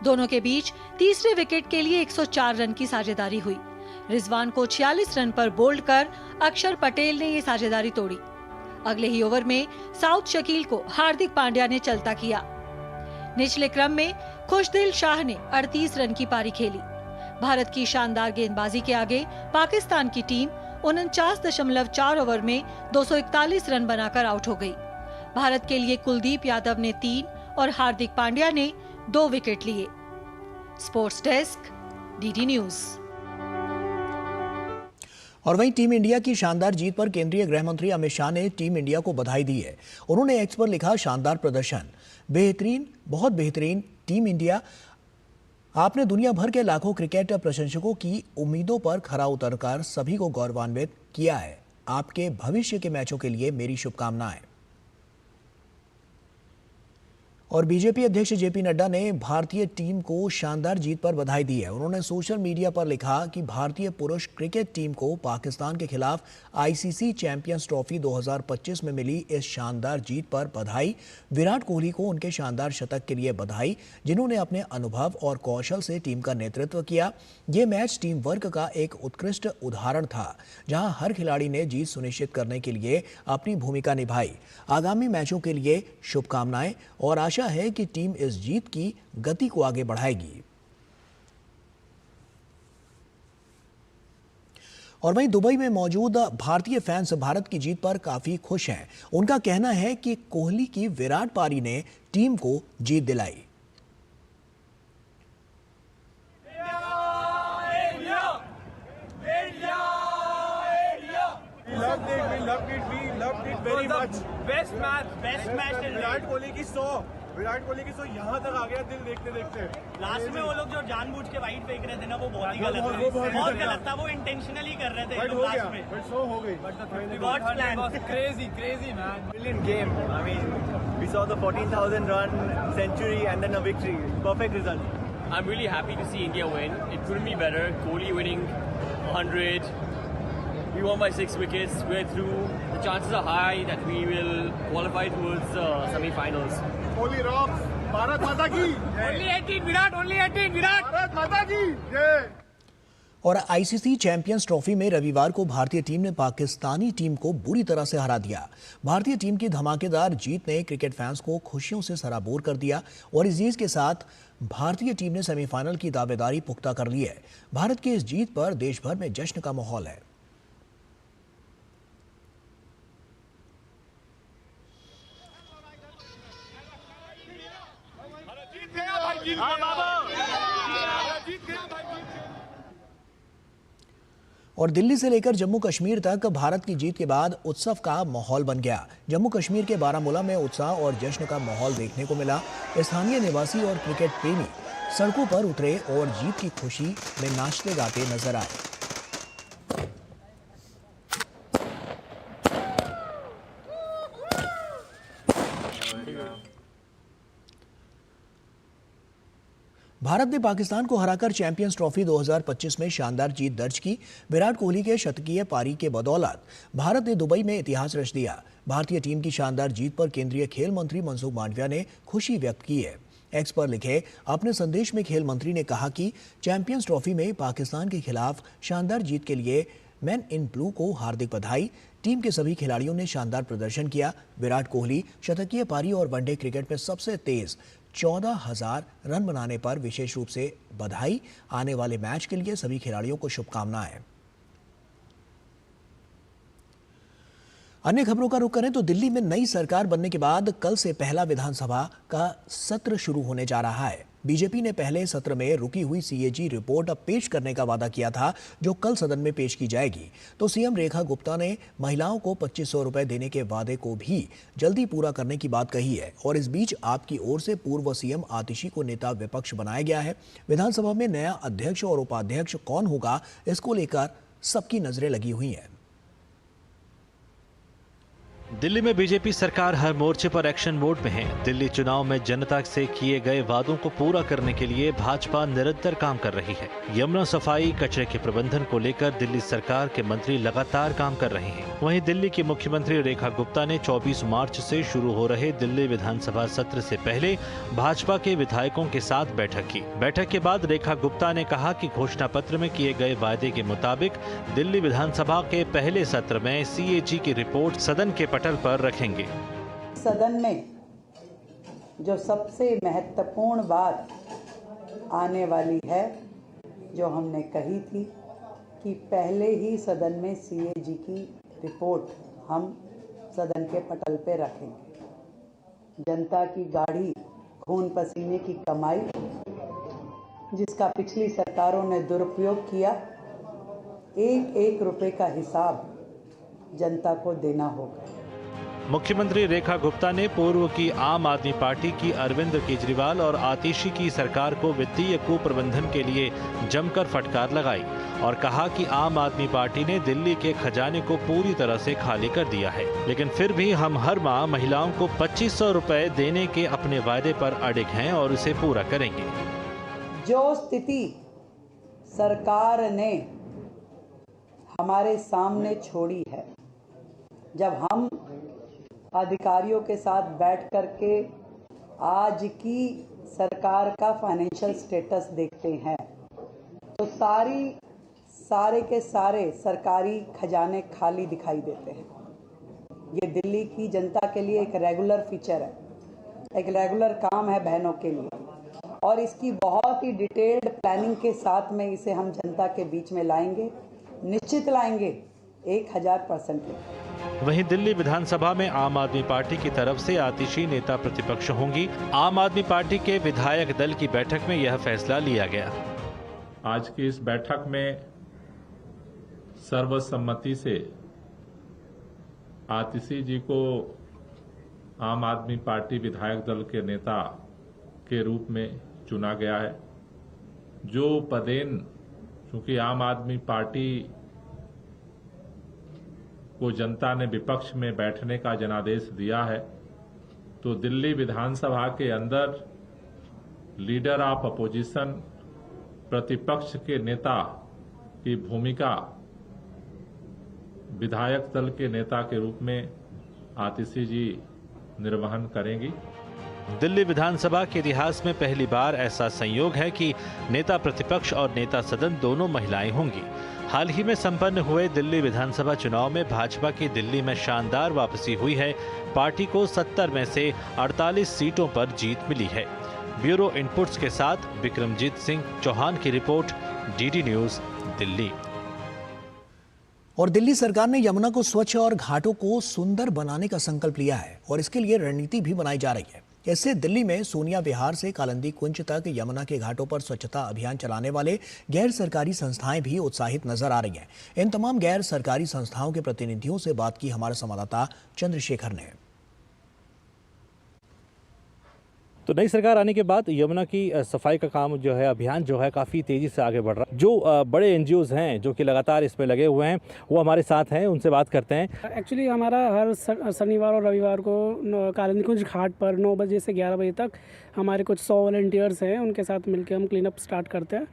दोनों के बीच तीसरे विकेट के लिए 104 रन की साझेदारी हुई। रिजवान को 46 रन पर बोल्ड कर अक्षर पटेल ने ये साझेदारी तोड़ी। अगले ही ओवर में साउथ शकील को हार्दिक पांड्या ने चलता किया। निचले क्रम में खुशदिल शाह ने 38 रन की पारी खेली। भारत की शानदार गेंदबाजी के आगे पाकिस्तान की टीम 49.4 ओवर में 241 रन बनाकर आउट हो गई। भारत के लिए कुलदीप यादव ने 3 और हार्दिक पांड्या ने 2 विकेट लिए। Sports desk, DD news. और वहीं टीम इंडिया की शानदार जीत पर केंद्रीय गृह मंत्री अमित शाह ने टीम इंडिया को बधाई दी है। उन्होंने एक्स पर लिखा, शानदार प्रदर्शन, बेहतरीन, बहुत बेहतरीन टीम इंडिया। आपने दुनिया भर के लाखों क्रिकेट प्रशंसकों की उम्मीदों पर खरा उतरकर सभी को गौरवान्वित किया है। आपके भविष्य के मैचों के लिए मेरी शुभकामनाएं। और बीजेपी अध्यक्ष जेपी नड्डा ने भारतीय टीम को शानदार जीत पर बधाई दी है। उन्होंने सोशल मीडिया पर लिखा कि भारतीय पुरुष क्रिकेट टीम को पाकिस्तान के खिलाफ आईसीसी चैंपियंस ट्रॉफी 2025 में मिली इस शानदार जीत पर बधाई। विराट कोहली को उनके शानदार शतक के लिए बधाई, जिन्होंने अपने अनुभव और कौशल से टीम का नेतृत्व किया। ये मैच टीम वर्क का एक उत्कृष्ट उदाहरण था, जहां हर खिलाड़ी ने जीत सुनिश्चित करने के लिए अपनी भूमिका निभाई। आगामी मैचों के लिए शुभकामनाएं और आशा है कि टीम इस जीत की गति को आगे बढ़ाएगी। और वहीं दुबई में मौजूद भारतीय फैंस भारत की जीत पर काफी खुश हैं। उनका कहना है कि कोहली की विराट पारी ने टीम को जीत दिलाई। विराट कोहली की 100 यहाँ तक आ गया, दिल देखते देखते। लास्ट में वो लोग जो जानबूझ के वाइड फेंक रहे थे ना, वो बहुत ही गलत था। बहुत गलत था, वो इंटेंशनली कर रहे थे लास्ट में। बट 100 हो गई। God's plan was crazy man. Brilliant game. I mean, we saw the 14,000 run century and then a victory. Perfect result. I'm really happy to see India win. It couldn't be better. Kohli winning 100. We won by 6 wickets. We're through. The chances are high that we will qualify towards semi-finals. Kohli rocks. Bharat माता की। Only 18 विराट. Only 18 विराट. भारत माता की। जय। और आईसीसी चैंपियंस ट्रॉफी में रविवार को भारतीय टीम ने पाकिस्तानी टीम को बुरी तरह से हरा दिया। भारतीय टीम की धमाकेदार जीत ने क्रिकेट फैंस को खुशियों से सराबोर कर दिया और इस जीत के साथ भारतीय टीम ने सेमीफाइनल की दावेदारी पुख्ता कर ली है। भारत की इस जीत पर देश भर में जश्न का माहौल है। और दिल्ली से लेकर जम्मू कश्मीर तक भारत की जीत के बाद उत्सव का माहौल बन गया। जम्मू कश्मीर के बारामूला में उत्साह और जश्न का माहौल देखने को मिला। स्थानीय निवासी और क्रिकेट प्रेमी सड़कों पर उतरे और जीत की खुशी में नाचते गाते नजर आए। भारत ने पाकिस्तान को हराकर चैंपियंस ट्रॉफी 2025 में शानदार जीत दर्ज की। विराट कोहली के शतकीय पारी के बदौलत भारत ने दुबई में इतिहास रच दिया। भारतीय टीम की शानदार जीत पर केंद्रीय खेल मंत्री मनसुख मांडविया ने खुशी व्यक्त की है। एक्स पर लिखे अपने संदेश में खेल मंत्री ने कहा कि चैंपियंस ट्रॉफी में पाकिस्तान के खिलाफ शानदार जीत के लिए मैन इन ब्लू को हार्दिक बधाई। टीम के सभी खिलाड़ियों ने शानदार प्रदर्शन किया। विराट कोहली शतकीय पारी और वनडे क्रिकेट में सबसे तेज 14,000 रन बनाने पर विशेष रूप से बधाई। आने वाले मैच के लिए सभी खिलाड़ियों को शुभकामनाएं। अन्य खबरों का रुख करें तो दिल्ली में नई सरकार बनने के बाद कल से पहला विधानसभा का सत्र शुरू होने जा रहा है। बीजेपी ने पहले सत्र में रुकी हुई सीएजी रिपोर्ट अब पेश करने का वादा किया था, जो कल सदन में पेश की जाएगी। तो सीएम रेखा गुप्ता ने महिलाओं को 2500 रुपए देने के वादे को भी जल्दी पूरा करने की बात कही है। और इस बीच आपकी ओर से पूर्व सीएम आतिशी को नेता विपक्ष बनाया गया है। विधानसभा में नया अध्यक्ष और उपाध्यक्ष कौन होगा, इसको लेकर सबकी नजरें लगी हुई हैं। दिल्ली में बीजेपी सरकार हर मोर्चे पर एक्शन मोड में है। दिल्ली चुनाव में जनता से किए गए वादों को पूरा करने के लिए भाजपा निरंतर काम कर रही है। यमुना सफाई, कचरे के प्रबंधन को लेकर दिल्ली सरकार के मंत्री लगातार काम कर रहे हैं। वहीं दिल्ली की मुख्यमंत्री रेखा गुप्ता ने 24 मार्च से शुरू हो रहे दिल्ली विधानसभा सत्र से पहले भाजपा के विधायकों के साथ बैठक की। बैठक के बाद रेखा गुप्ता ने कहा कि घोषणा पत्र में किए गए वादे के मुताबिक दिल्ली विधानसभा के पहले सत्र में सीएजी की रिपोर्ट सदन के पटल पर रखेंगे। सदन में जो सबसे महत्वपूर्ण बात आने वाली है, जो हमने कही थी कि पहले ही सदन में सीएजी की रिपोर्ट हम सदन के पटल पे रखेंगे। जनता की गाढ़ी खून पसीने की कमाई, जिसका पिछली सरकारों ने दुरुपयोग किया, एक एक रुपए का हिसाब जनता को देना होगा। मुख्यमंत्री रेखा गुप्ता ने पूर्व की आम आदमी पार्टी की अरविंद केजरीवाल और आतिशी की सरकार को वित्तीय कुप्रबंधन के लिए जमकर फटकार लगाई और कहा कि आम आदमी पार्टी ने दिल्ली के खजाने को पूरी तरह से खाली कर दिया है, लेकिन फिर भी हम हर माह महिलाओं को 2500 रुपए देने के अपने वायदे पर अड़िग हैं और उसे पूरा करेंगे। जो स्थिति सरकार ने हमारे सामने छोड़ी है, जब हम अधिकारियों के साथ बैठ करके आज की सरकार का फाइनेंशियल स्टेटस देखते हैं, तो सारे के सारे सरकारी खजाने खाली दिखाई देते हैं। ये दिल्ली की जनता के लिए एक रेगुलर फीचर है, एक रेगुलर काम है बहनों के लिए, और इसकी बहुत ही डिटेल्ड प्लानिंग के साथ में इसे हम जनता के बीच में लाएंगे, निश्चित लाएंगे 1000%। वहीं दिल्ली विधानसभा में आम आदमी पार्टी की तरफ से आतिशी नेता प्रतिपक्ष होंगी। आम आदमी पार्टी के विधायक दल की बैठक में यह फैसला लिया गया। आज की इस बैठक में सर्वसम्मति से आतिशी जी को आम आदमी पार्टी विधायक दल के नेता के रूप में चुना गया है। जो पदेन, चूंकि आम आदमी पार्टी को जनता ने विपक्ष में बैठने का जनादेश दिया है, तो दिल्ली विधानसभा के अंदर लीडर ऑफ अपोजिशन, प्रतिपक्ष के नेता की भूमिका विधायक दल के नेता के रूप में आतिशी जी निर्वहन करेंगी। दिल्ली विधानसभा के इतिहास में पहली बार ऐसा संयोग है कि नेता प्रतिपक्ष और नेता सदन दोनों महिलाएं होंगी। हाल ही में संपन्न हुए दिल्ली विधानसभा चुनाव में भाजपा की दिल्ली में शानदार वापसी हुई है। पार्टी को 70 में से 48 सीटों पर जीत मिली है। ब्यूरो इनपुट्स के साथ विक्रमजीत सिंह चौहान की रिपोर्ट, डीडी न्यूज, दिल्ली। और दिल्ली सरकार ने यमुना को स्वच्छ और घाटों को सुंदर बनाने का संकल्प लिया है और इसके लिए रणनीति भी बनाई जा रही है। इससे दिल्ली में सोनिया विहार से कालिंदी कुंज तक यमुना के घाटों पर स्वच्छता अभियान चलाने वाले गैर सरकारी संस्थाएं भी उत्साहित नजर आ रही हैं। इन तमाम गैर सरकारी संस्थाओं के प्रतिनिधियों से बात की हमारे संवाददाता चंद्रशेखर ने। तो नई सरकार आने के बाद यमुना की सफाई का काम जो है, अभियान जो है, काफ़ी तेज़ी से आगे बढ़ रहा है। जो बड़े एनजीओज़ हैं जो कि लगातार इसमें लगे हुए हैं, वो हमारे साथ हैं, उनसे बात करते हैं। एक्चुअली हमारा हर शनिवार और रविवार को कालिंदी कुंज घाट पर 9 बजे से 11 बजे तक हमारे कुछ 100 वॉलंटियर्स हैं, उनके साथ मिलकर हम क्लीन अप स्टार्ट करते हैं।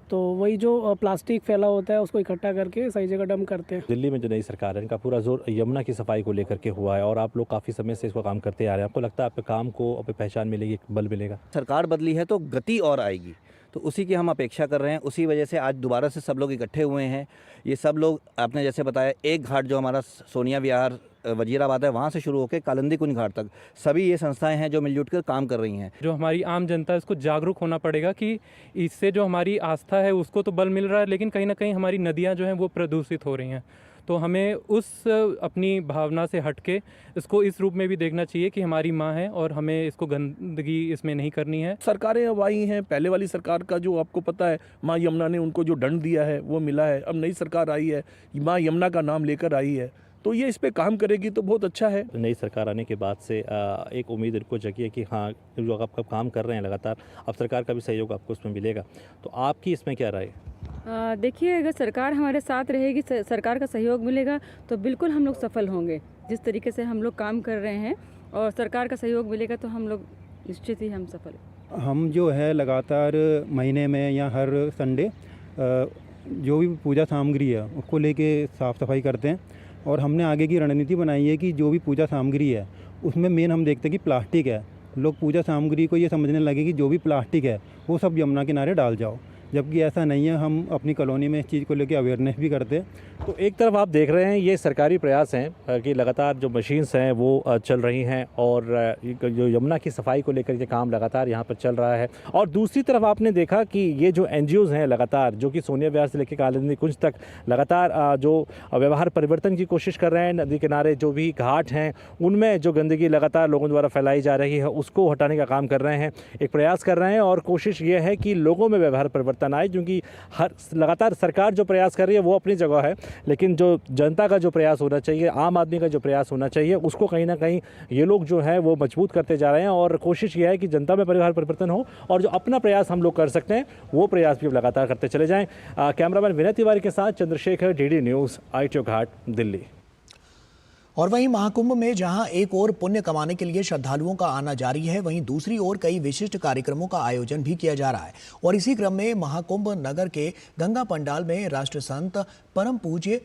तो वही जो प्लास्टिक फैला होता है उसको इकट्ठा करके सही जगह डंप करते हैं। दिल्ली में जो नई सरकार है, इनका पूरा जोर यमुना की सफाई को लेकर के हुआ है और आप लोग काफ़ी समय से इसको काम करते आ रहे हैं। आपको लगता है आपके काम को अब पहचान मिलेगी, बल मिलेगा? सरकार बदली है तो गति और आएगी, तो उसी की हम अपेक्षा कर रहे हैं। उसी वजह से आज दोबारा से सब लोग इकट्ठे हुए हैं। ये सब लोग, आपने जैसे बताया, एक घाट जो हमारा सोनिया विहार वजीराबाद है, वहाँ से शुरू होकर कालिंदी कुंज घाट तक सभी ये संस्थाएं हैं जो मिलजुल कर काम कर रही हैं। जो हमारी आम जनता है उसको जागरूक होना पड़ेगा कि इससे जो हमारी आस्था है उसको तो बल मिल रहा है, लेकिन कहीं ना कहीं हमारी नदियाँ जो हैं वो प्रदूषित हो रही हैं। तो हमें उस अपनी भावना से हट के इसको इस रूप में भी देखना चाहिए कि हमारी माँ है और हमें इसको गंदगी इसमें नहीं करनी है। सरकारें अब आई हैं, पहले वाली सरकार का जो आपको पता है माँ यमुना ने उनको जो दंड दिया है वो मिला है। अब नई सरकार आई है, माँ यमुना का नाम लेकर आई है, तो ये इस पे काम करेगी तो बहुत अच्छा है। नई सरकार आने के बाद से एक उम्मीद इनको जगी है कि हाँ, जो आप काम कर रहे हैं लगातार, अब सरकार का भी सहयोग आपको उसमें मिलेगा। तो आपकी इसमें क्या राय है? देखिए, अगर सरकार हमारे साथ रहेगी, सरकार का सहयोग मिलेगा तो बिल्कुल हम लोग सफल होंगे। जिस तरीके से हम लोग काम कर रहे हैं और सरकार का सहयोग मिलेगा तो हम लोग निश्चित ही हम सफल। हम जो है लगातार महीने में या हर संडे जो भी पूजा सामग्री है उसको लेके साफ़ सफाई करते हैं और हमने आगे की रणनीति बनाई है कि जो भी पूजा सामग्री है उसमें मेन हम देखते हैं कि प्लास्टिक है। लोग पूजा सामग्री को ये समझने लगे कि जो भी प्लास्टिक है वो सब यमुना किनारे डाल जाओ, जबकि ऐसा नहीं है। हम अपनी कॉलोनी में इस चीज़ को लेकर अवेयरनेस भी करते हैं। तो एक तरफ आप देख रहे हैं ये सरकारी प्रयास हैं कि लगातार जो मशीन्स हैं वो चल रही हैं और जो यमुना की सफाई को लेकर ये काम लगातार यहाँ पर चल रहा है। और दूसरी तरफ आपने देखा कि ये जो NGOs हैं लगातार, जो कि सोनिया विहार से लेकर कालिंदी कुंज तक लगातार जो व्यवहार परिवर्तन की कोशिश कर रहे हैं। नदी किनारे जो भी घाट हैं उनमें जो गंदगी लगातार लोगों द्वारा फैलाई जा रही है उसको हटाने का काम कर रहे हैं, एक प्रयास कर रहे हैं। और कोशिश ये है कि लोगों में व्यवहार परिवर्तन आए, क्योंकि हर लगातार सरकार जो प्रयास कर रही है वो अपनी जगह है, लेकिन जो जनता का जो प्रयास होना चाहिए, आम आदमी का जो प्रयास होना चाहिए, उसको कहीं ना कहीं ये लोग जो है वो मजबूत करते जा रहे हैं। और कोशिश ये है कि जनता में व्यवहार परिवर्तन हो और जो अपना प्रयास हम लोग कर सकते हैं वो प्रयास भी लगातार करते चले जाएं। कैमरामैन विनय तिवारी के साथ चंद्रशेखर, DD न्यूज़, ITO घाट, दिल्ली। और वहीं महाकुंभ में जहां एक ओर पुण्य कमाने के लिए श्रद्धालुओं का आना जारी है, वहीं दूसरी ओर कई विशिष्ट कार्यक्रमों का आयोजन भी किया जा रहा है। और इसी क्रम में महाकुंभ नगर के गंगा पंडाल में राष्ट्रसंत परम पूज्य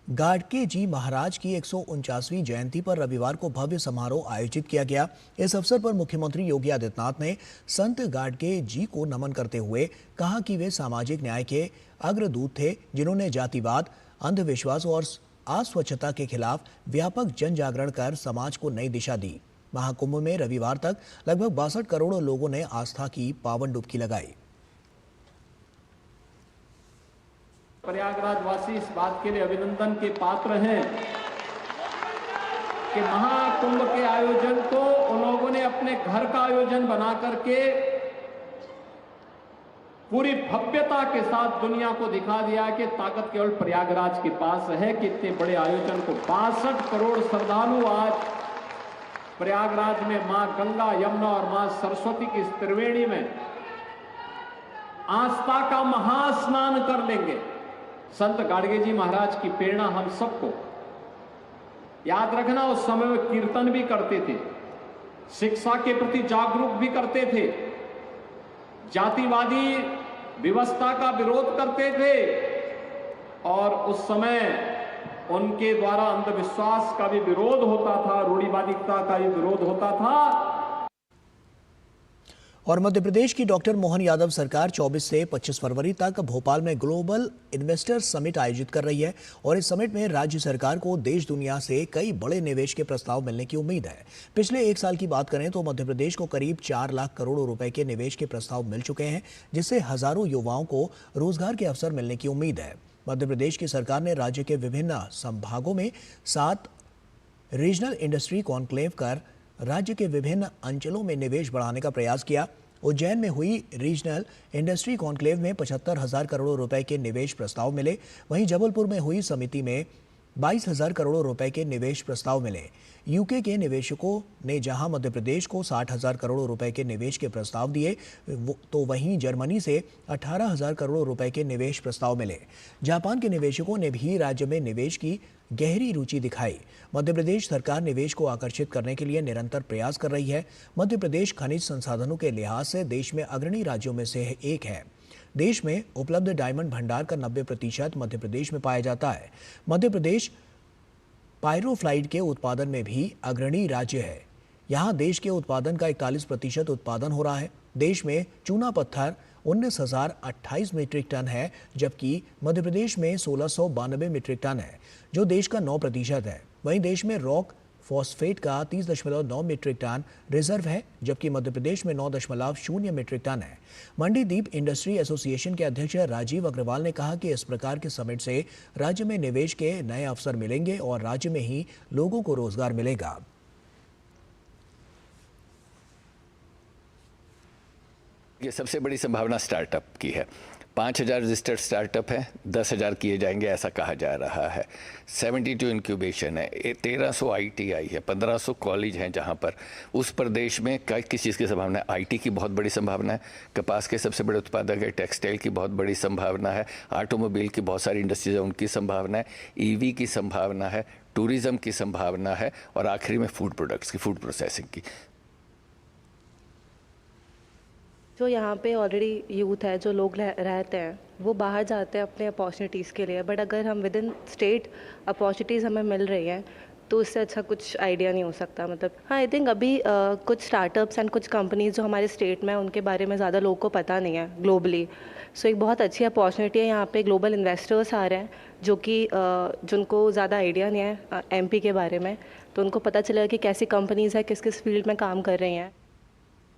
गाडगे जी महाराज की 149वीं जयंती पर रविवार को भव्य समारोह आयोजित किया गया। इस अवसर पर मुख्यमंत्री योगी आदित्यनाथ ने संत गाडगे जी को नमन करते हुए कहा कि वे सामाजिक न्याय के अग्रदूत थे, जिन्होंने जातिवाद, अंधविश्वास और अस्वच्छता के खिलाफ व्यापक जन जागरण कर समाज को नई दिशा दी। महाकुंभ में रविवार तक लगभग 62 करोड़ लोगों ने आस्था की पावन डुबकी लगाई। प्रयागराज वासी इस बात के लिए अभिनंदन के पात्र हैं कि महाकुंभ के आयोजन को उन लोगों ने अपने घर का आयोजन बना करके पूरी भव्यता के साथ दुनिया को दिखा दिया कि ताकत केवल प्रयागराज के पास है कि इतने बड़े आयोजन को 62 करोड़ श्रद्धालु आज प्रयागराज में मां गंगा, यमुना और मां सरस्वती की इस त्रिवेणी में आस्था का महास्नान कर लेंगे। संत गाडगे जी महाराज की प्रेरणा हम सबको याद रखना। उस समय में कीर्तन भी करते थे, शिक्षा के प्रति जागरूक भी करते थे, जातिवादी व्यवस्था का विरोध करते थे और उस समय उनके द्वारा अंधविश्वास का भी विरोध होता था, रूढ़िवादिता का भी विरोध होता था। और मध्य प्रदेश की डॉक्टर मोहन यादव सरकार 24 से 25 फरवरी तक भोपाल में ग्लोबल इन्वेस्टर समिट आयोजित कर रही है। और इस समिट में राज्य सरकार को देश दुनिया से कई बड़े निवेश के प्रस्ताव मिलने की उम्मीद है। पिछले एक साल की बात करें तो मध्य प्रदेश को करीब 4 लाख करोड़ रुपए के निवेश के प्रस्ताव मिल चुके हैं, जिससे हजारों युवाओं को रोजगार के अवसर मिलने की उम्मीद है। मध्य प्रदेश की सरकार ने राज्य के विभिन्न संभागों में 7 रीजनल इंडस्ट्री कॉन्क्लेव कर राज्य के विभिन्न अंचलों में निवेश बढ़ाने का प्रयास किया। उज्जैन में हुई रीजनल इंडस्ट्री कॉन्क्लेव में 75,000 करोड़ रुपए के निवेश प्रस्ताव मिले। वहीं जबलपुर में हुई समिति में 22,000 करोड़ रुपए के निवेश प्रस्ताव मिले। यूके के निवेशकों ने जहां मध्य प्रदेश को 60,000 करोड़ रुपए के निवेश के प्रस्ताव दिए, तो वहीं जर्मनी से 18,000 करोड़ रुपए के निवेश प्रस्ताव मिले। जापान के निवेशकों ने भी राज्य में निवेश की गहरी रुचि दिखाई। मध्य प्रदेश सरकार निवेश को आकर्षित करने के लिए निरंतर प्रयास कर रही है। मध्य प्रदेश खनिज संसाधनों के लिहाज से देश में अग्रणी राज्यों में से एक है। देश में उपलब्ध डायमंड भंडार का 90% मध्य प्रदेश में पाया जाता है। मध्य प्रदेश पायरोफ्लाइड के उत्पादन में भी अग्रणी राज्य है। यहाँ देश के उत्पादन का 41% उत्पादन हो रहा है। देश में चूना पत्थर 19,028 मीट्रिक टन है, जबकि मध्य प्रदेश में 1692 मीट्रिक टन है, जो देश का 9% है। वहीं देश में रॉक फॉस्फेट का 30.9 मीट्रिक टन रिजर्व है, जबकि मध्य प्रदेश में 9.0 मीट्रिक टन है। मंडीदीप इंडस्ट्री एसोसिएशन के अध्यक्ष राजीव अग्रवाल ने कहा कि इस प्रकार के समिट से राज्य में निवेश के नए अवसर मिलेंगे और राज्य में ही लोगों को रोजगार मिलेगा। ये सबसे बड़ी संभावना स्टार्टअप की है। 5,000 रजिस्टर्ड स्टार्टअप है, 10,000 किए जाएंगे ऐसा कहा जा रहा है। 72 इंक्यूबेशन है, 1300 ITI है, 1500 कॉलेज हैं जहां पर उस प्रदेश में किस चीज़ की संभावना है। IT की बहुत बड़ी संभावना है, कपास के सबसे बड़े उत्पादक है, टेक्सटाइल की बहुत बड़ी संभावना है, ऑटोमोबाइल की बहुत सारी इंडस्ट्रीज है उनकी संभावना है, EV की संभावना है, टूरिज्म की संभावना है और आखिरी में फूड प्रोडक्ट्स की, फूड प्रोसेसिंग की। जो यहाँ पे ऑलरेडी यूथ है, जो लोग रहते हैं, वो बाहर जाते हैं अपने अपॉर्चुनिटीज़ के लिए, बट अगर हम विद इन स्टेट अपॉर्चुनिटीज़ हमें मिल रही हैं तो उससे अच्छा कुछ आइडिया नहीं हो सकता। मतलब हाँ, आई थिंक अभी कुछ स्टार्टअप्स एंड कुछ कंपनीज जो हमारे स्टेट में, उनके बारे में ज़्यादा लोगों को पता नहीं है ग्लोबली। सो एक बहुत अच्छी अपॉर्चुनिटी है, यहाँ पे ग्लोबल इन्वेस्टर्स आ रहे हैं जो कि जिनको ज़्यादा आइडिया नहीं है MP के बारे में, तो उनको पता चलेगा कि कैसी कंपनीज़ है, किस किस फील्ड में काम कर रही हैं।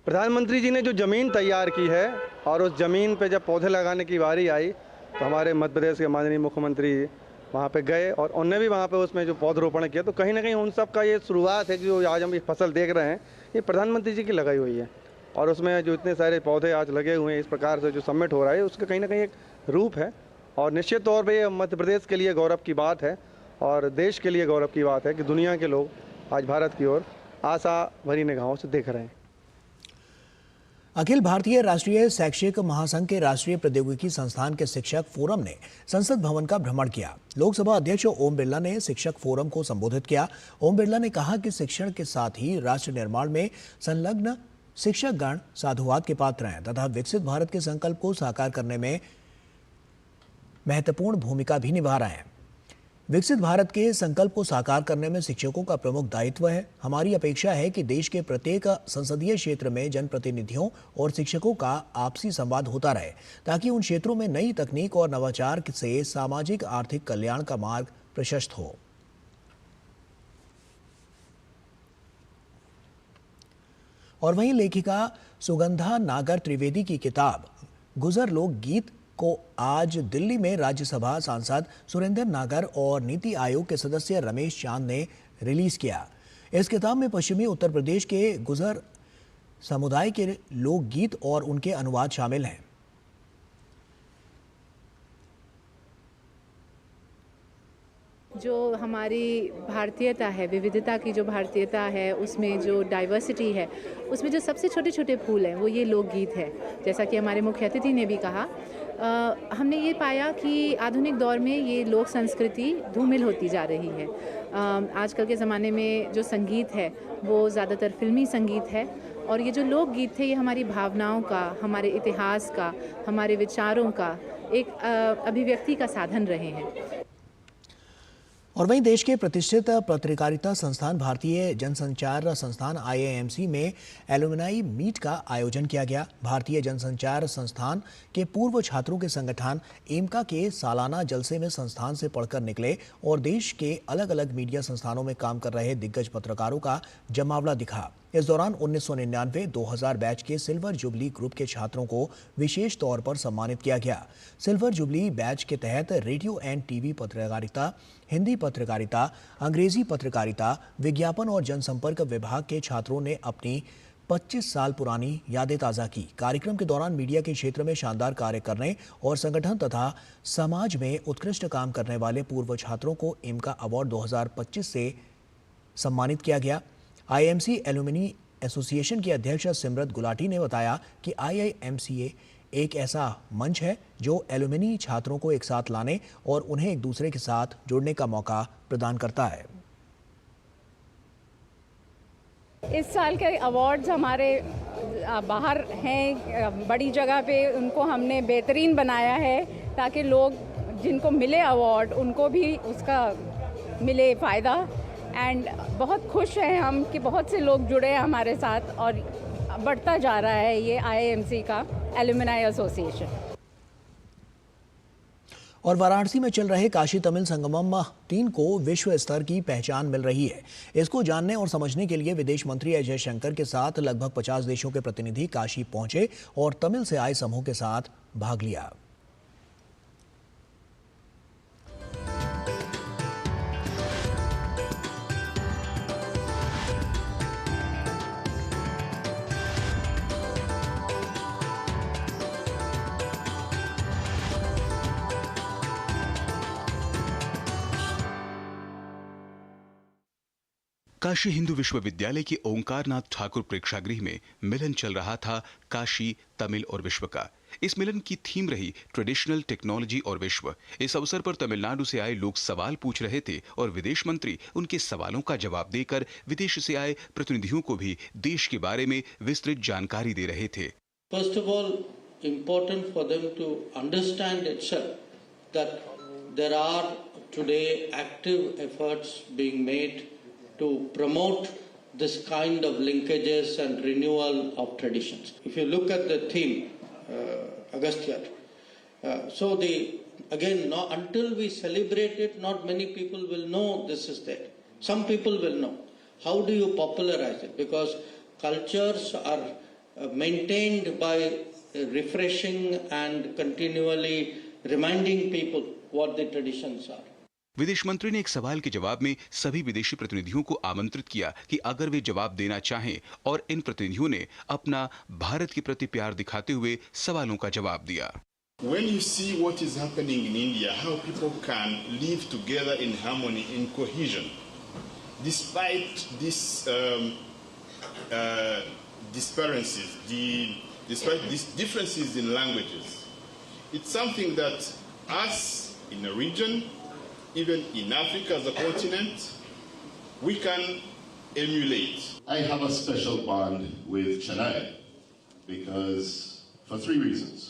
प्रधानमंत्री जी ने जो ज़मीन तैयार की है और उस ज़मीन पे जब पौधे लगाने की बारी आई तो हमारे मध्य प्रदेश के माननीय मुख्यमंत्री वहाँ पे गए और उन्होंने भी वहाँ पे उसमें जो पौधरोपण किया। तो कहीं ना कहीं उन सब का ये शुरुआत है कि जो आज हम ये फसल देख रहे हैं ये प्रधानमंत्री जी की लगाई हुई है और उसमें जो इतने सारे पौधे आज लगे हुए हैं, इस प्रकार से जो समिट हो रहा है उसका कहीं ना कहीं एक रूप है और निश्चित तौर पर ये मध्य प्रदेश के लिए गौरव की बात है और देश के लिए गौरव की बात है कि दुनिया के लोग आज भारत की ओर आशा भरी निगाहों से देख रहे हैं। अखिल भारतीय राष्ट्रीय शैक्षिक महासंघ के राष्ट्रीय प्रौद्योगिकी संस्थान के शिक्षक फोरम ने संसद भवन का भ्रमण किया। लोकसभा अध्यक्ष ओम बिरला ने शिक्षक फोरम को संबोधित किया। ओम बिरला ने कहा कि शिक्षण के साथ ही राष्ट्र निर्माण में संलग्न शिक्षकगण साधुवाद के पात्र हैं तथा विकसित भारत के संकल्प को साकार करने में महत्वपूर्ण भूमिका भी निभा रहे हैं। विकसित भारत के संकल्प को साकार करने में शिक्षकों का प्रमुख दायित्व है। हमारी अपेक्षा है कि देश के प्रत्येक संसदीय क्षेत्र में जनप्रतिनिधियों और शिक्षकों का आपसी संवाद होता रहे ताकि उन क्षेत्रों में नई तकनीक और नवाचार से सामाजिक आर्थिक कल्याण का मार्ग प्रशस्त हो। और वहीं लेखिका सुगंधा नागर त्रिवेदी की किताब गुजर लोक गीत को आज दिल्ली में राज्यसभा सांसद सुरेंद्र नागर और नीति आयोग के सदस्य रमेश चांद ने रिलीज किया। इस किताब में पश्चिमी उत्तर प्रदेश के गुजर समुदाय के लोकगीत और उनके अनुवाद शामिल हैं। जो हमारी भारतीयता है, विविधता की जो भारतीयता है, उसमें जो डाइवर्सिटी है, उसमें जो सबसे छोटे छोटे फूल हैं वो ये लोकगीत है। जैसा कि हमारे मुख्य अतिथि ने भी कहा, हमने ये पाया कि आधुनिक दौर में ये लोक संस्कृति धूमिल होती जा रही है। आजकल के ज़माने में जो संगीत है वो ज़्यादातर फिल्मी संगीत है और ये जो लोकगीत थे ये हमारी भावनाओं का, हमारे इतिहास का, हमारे विचारों का एक अभिव्यक्ति का साधन रहे हैं। और वहीं देश के प्रतिष्ठित पत्रकारिता संस्थान भारतीय जनसंचार संस्थान IIMC में एलुमनाई मीट का आयोजन किया गया। भारतीय जनसंचार संस्थान के पूर्व छात्रों के संगठन एमका के सालाना जलसे में संस्थान से पढ़कर निकले और देश के अलग अलग मीडिया संस्थानों में काम कर रहे दिग्गज पत्रकारों का जमावड़ा दिखा। इस दौरान 1999-2000 बैच के सिल्वर जुबली ग्रुप के छात्रों को विशेष तौर पर सम्मानित किया गया। सिल्वर जुबली बैच के तहत रेडियो एंड टीवी पत्रकारिता, हिंदी पत्रकारिता, अंग्रेजी पत्रकारिता, विज्ञापन और जनसंपर्क विभाग के छात्रों ने अपनी 25 साल पुरानी यादें ताज़ा की। कार्यक्रम के दौरान मीडिया के क्षेत्र में शानदार कार्य करने और संगठन तथा समाज में उत्कृष्ट काम करने वाले पूर्व छात्रों को एमका अवार्ड 2025 से सम्मानित किया गया। IIMC एलुमनी एसोसिएशन की अध्यक्ष सिमरत गुलाटी ने बताया कि IIMCA एक ऐसा मंच है जो एलुमनी छात्रों को एक साथ लाने और उन्हें एक दूसरे के साथ जोड़ने का मौका प्रदान करता है। इस साल के अवार्ड्स हमारे बाहर हैं, बड़ी जगह पे उनको हमने बेहतरीन बनाया है ताकि लोग जिनको मिले अवार्ड उनको भी उसका मिले फ़ायदा। एंड बहुत खुश हैं हम कि बहुत से लोग जुड़े हैं हमारे साथ और बढ़ता जा रहा है ये IIMC का एलुमनाई एसोसिएशन। और वाराणसी में चल रहे काशी तमिल संगमम 3 को विश्व स्तर की पहचान मिल रही है। इसको जानने और समझने के लिए विदेश मंत्री एस जयशंकर के साथ लगभग 50 देशों के प्रतिनिधि काशी पहुंचे और तमिल से आए समूह के साथ भाग लिया। काशी हिंदू विश्वविद्यालय के ओंकारनाथ ठाकुर प्रेक्षागृह में मिलन चल रहा था काशी, तमिल और विश्व का। इस मिलन की थीम रही ट्रेडिशनल, टेक्नोलॉजी और विश्व। इस अवसर पर तमिलनाडु से आए लोग सवाल पूछ रहे थे और विदेश मंत्री उनके सवालों का जवाब देकर विदेश से आए प्रतिनिधियों को भी देश के बारे में विस्तृत जानकारी दे रहे थे। First of all, important for them to understand itself that there are today active efforts being made to promote this kind of linkages and renewal of traditions. If you look at the theme, Agastya, so until we celebrate it, not many people will know this is there. Some people will know. How do you popularize it? Because cultures are maintained by refreshing and continually reminding people what the traditions are. विदेश मंत्री ने एक सवाल के जवाब में सभी विदेशी प्रतिनिधियों को आमंत्रित किया कि अगर वे जवाब देना चाहें, और इन प्रतिनिधियों ने अपना भारत के प्रति प्यार दिखाते हुए सवालों का जवाब दिया। When you see what is happening in India, how people can live together in harmony, in cohesion, despite these disparities, despite these differences in languages, it's something that us in a region, even in Africa as a continent, we can emulate. I have a special bond with Chennai because for 3 reasons.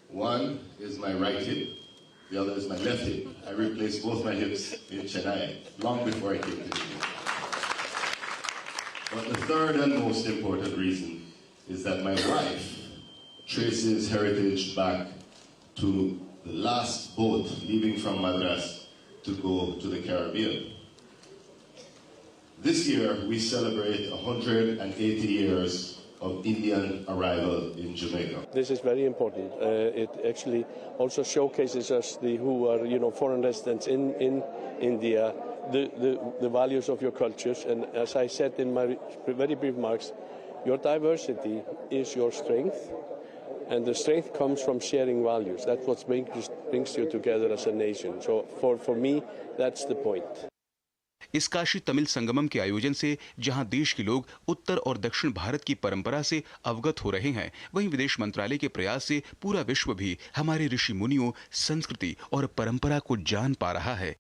One is my right hip, the other is my left hip. I replaced both my hips in Chennai long before I came to India. But the third and most important reason is that my wife traces heritage back to the last boat leaving from Madras to go to the Caribbean. This year we celebrate 180 years of Indian arrival in Jamaica. This is very important. It actually also showcases us who are foreign residents in India, the values of your cultures. And as I said in my very brief remarks, your diversity is your strength. And the strength comes from sharing values. That's what brings you together as a nation. So for me, that's the point. इस काशी तमिल संगमम के आयोजन से जहां देश के लोग उत्तर और दक्षिण भारत की परंपरा से अवगत हो रहे हैं, वहीं विदेश मंत्रालय के प्रयास से पूरा विश्व भी हमारे ऋषि मुनियों, संस्कृति और परंपरा को जान पा रहा है।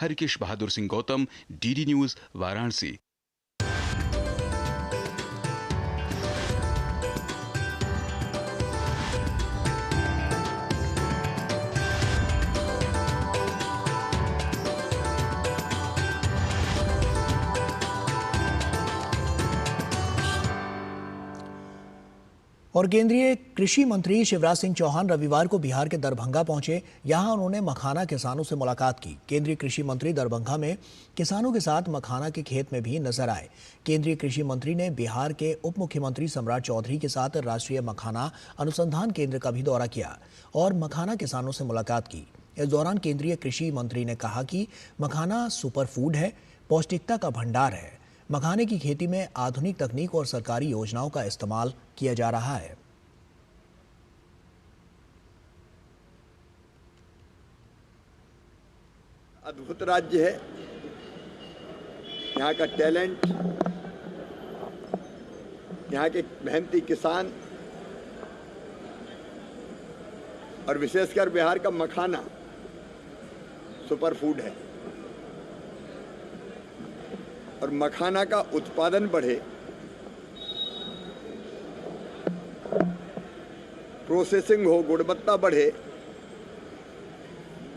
Harikesh Bahadur Singh Gautam, DD news, Varanasi. और केंद्रीय कृषि मंत्री शिवराज सिंह चौहान रविवार को बिहार के दरभंगा पहुंचे। यहां उन्होंने मखाना किसानों से मुलाकात की। केंद्रीय कृषि मंत्री दरभंगा में किसानों के साथ मखाना के खेत में भी नजर आए। केंद्रीय कृषि मंत्री ने बिहार के उप मुख्यमंत्री सम्राट चौधरी के साथ राष्ट्रीय मखाना अनुसंधान केंद्र का भी दौरा किया और मखाना किसानों से मुलाकात की। इस दौरान केंद्रीय कृषि मंत्री ने कहा कि मखाना सुपर फूड है, पौष्टिकता का भंडार है। मखाने की खेती में आधुनिक तकनीक और सरकारी योजनाओं का इस्तेमाल किया जा रहा है। अद्भुत राज्य है, यहाँ का टैलेंट, यहाँ के मेहनती किसान और विशेषकर बिहार का मखाना सुपर फूड है। और मखाना का उत्पादन बढ़े, प्रोसेसिंग हो, गुणवत्ता बढ़े।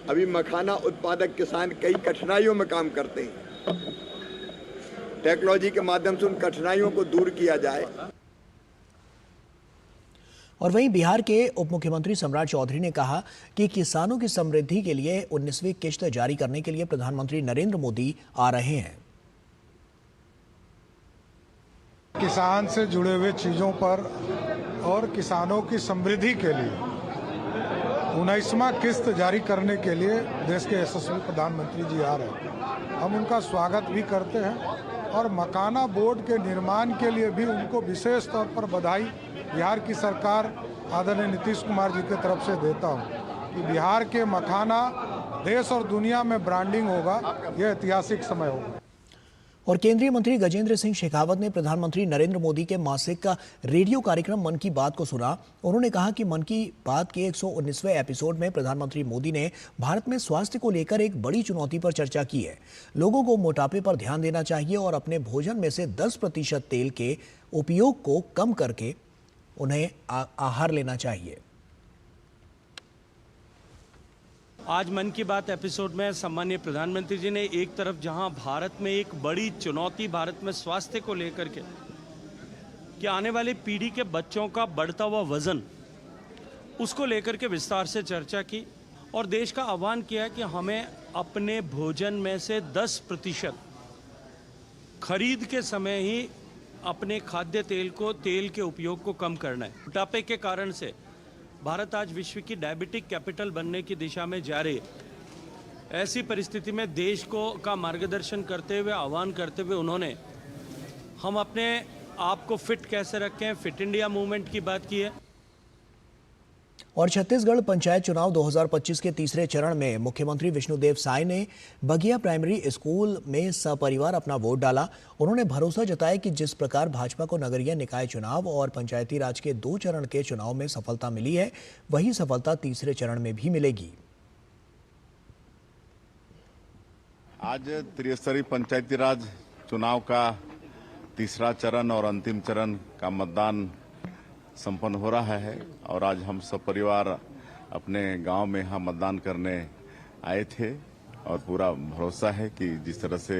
अभी मखाना उत्पादक किसान कई कठिनाइयों में काम करते हैं। टेक्नोलॉजी के माध्यम से उन कठिनाइयों को दूर किया जाए। और वहीं बिहार के उप मुख्यमंत्री सम्राट चौधरी ने कहा कि किसानों की समृद्धि के लिए 19वीं किश्त जारी करने के लिए प्रधानमंत्री नरेंद्र मोदी आ रहे हैं। किसान से जुड़े हुए चीजों पर और किसानों की समृद्धि के लिए 19वां किस्त जारी करने के लिए देश के यशस्वी प्रधानमंत्री जी आ रहे हैं। हम उनका स्वागत भी करते हैं और मकाना बोर्ड के निर्माण के लिए भी उनको विशेष तौर पर बधाई बिहार की सरकार आदरणीय नीतीश कुमार जी की तरफ से देता हूं कि बिहार के मखाना देश और दुनिया में ब्रांडिंग होगा। यह ऐतिहासिक समय होगा। और केंद्रीय मंत्री गजेंद्र सिंह शेखावत ने प्रधानमंत्री नरेंद्र मोदी के मासिक का रेडियो कार्यक्रम मन की बात को सुना। उन्होंने कहा कि मन की बात के 119वें एपिसोड में प्रधानमंत्री मोदी ने भारत में स्वास्थ्य को लेकर एक बड़ी चुनौती पर चर्चा की है। लोगों को मोटापे पर ध्यान देना चाहिए और अपने भोजन में से 10% तेल के उपयोग को कम करके उन्हें आहार लेना चाहिए। आज मन की बात एपिसोड में सम्मानीय प्रधानमंत्री जी ने एक तरफ जहां भारत में एक बड़ी चुनौती भारत में स्वास्थ्य को लेकर के कि आने वाली पीढ़ी के बच्चों का बढ़ता हुआ वजन, उसको लेकर के विस्तार से चर्चा की और देश का आह्वान किया कि हमें अपने भोजन में से 10% खरीद के समय ही अपने खाद्य तेल के उपयोग को कम करना है। मोटापे के कारण से भारत आज विश्व की डायबिटिक कैपिटल बनने की दिशा में जा रही है। ऐसी परिस्थिति में देश का मार्गदर्शन करते हुए, आह्वान करते हुए उन्होंने हम अपने आप को फिट कैसे रखें, फिट इंडिया मूवमेंट की बात की है। और छत्तीसगढ़ पंचायत चुनाव 2025 के तीसरे चरण में मुख्यमंत्री विष्णुदेव साय ने बगिया प्राइमरी स्कूल में सपरिवार अपना वोट डाला। उन्होंने भरोसा जताया कि जिस प्रकार भाजपा को नगरीय निकाय चुनाव और पंचायती राज के 2 चरण के चुनाव में सफलता मिली है, वही सफलता तीसरे चरण में भी मिलेगी। आज त्रिस्तरीय पंचायती राज चुनाव का तीसरा चरण और अंतिम चरण का मतदान संपन्न हो रहा है और आज हम सब परिवार अपने गांव में यहाँ मतदान करने आए थे और पूरा भरोसा है कि जिस तरह से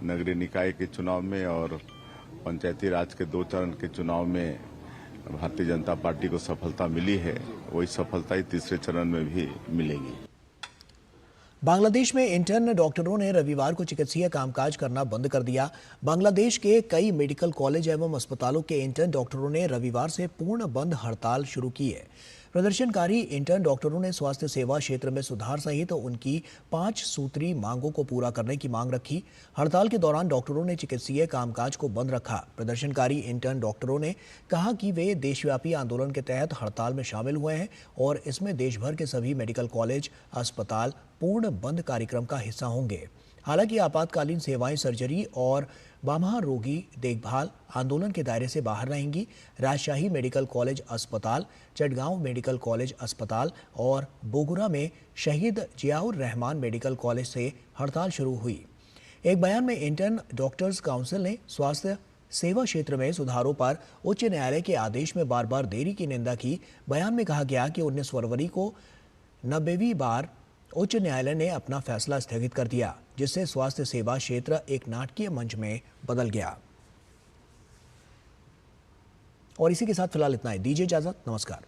नगरीय निकाय के चुनाव में और पंचायती राज के 2 चरण के चुनाव में भारतीय जनता पार्टी को सफलता मिली है, वही सफलता तीसरे चरण में भी मिलेगी। बांग्लादेश में इंटर्न डॉक्टरों ने रविवार को चिकित्सीय कामकाज करना बंद कर दिया। बांग्लादेश के कई मेडिकल कॉलेज एवं अस्पतालों के इंटर्न डॉक्टरों ने रविवार से पूर्ण बंद हड़ताल शुरू की है। प्रदर्शनकारी इंटर्न डॉक्टरों ने स्वास्थ्य सेवा क्षेत्र में सुधार सहित उनकी 5 सूत्री मांगों को पूरा करने की मांग रखी। हड़ताल के दौरान डॉक्टरों ने चिकित्सीय कामकाज को बंद रखा। प्रदर्शनकारी इंटर्न डॉक्टरों ने कहा कि वे देशव्यापी आंदोलन के तहत हड़ताल में शामिल हुए हैं और इसमें देश भर के सभी मेडिकल कॉलेज, अस्पताल पूर्ण बंद कार्यक्रम का हिस्सा होंगे। हालांकि आपातकालीन सेवाएं, सर्जरी और बामहा रोगी देखभाल आंदोलन के दायरे से बाहर रहेंगी। राजशाही मेडिकल कॉलेज अस्पताल, चटगांव मेडिकल कॉलेज अस्पताल और बोगुरा में शहीद जियाउर रहमान मेडिकल कॉलेज से हड़ताल शुरू हुई। एक बयान में इंटर्न डॉक्टर्स काउंसिल ने स्वास्थ्य सेवा क्षेत्र में सुधारों पर उच्च न्यायालय के आदेश में बार बार देरी की निंदा की। बयान में कहा गया कि 19 फरवरी को 90वीं बार उच्च न्यायालय ने अपना फैसला स्थगित कर दिया, जिससे स्वास्थ्य सेवा क्षेत्र एक नाटकीय मंच में बदल गया। और इसी के साथ फिलहाल इतना ही। दीजिए इजाजत। नमस्कार।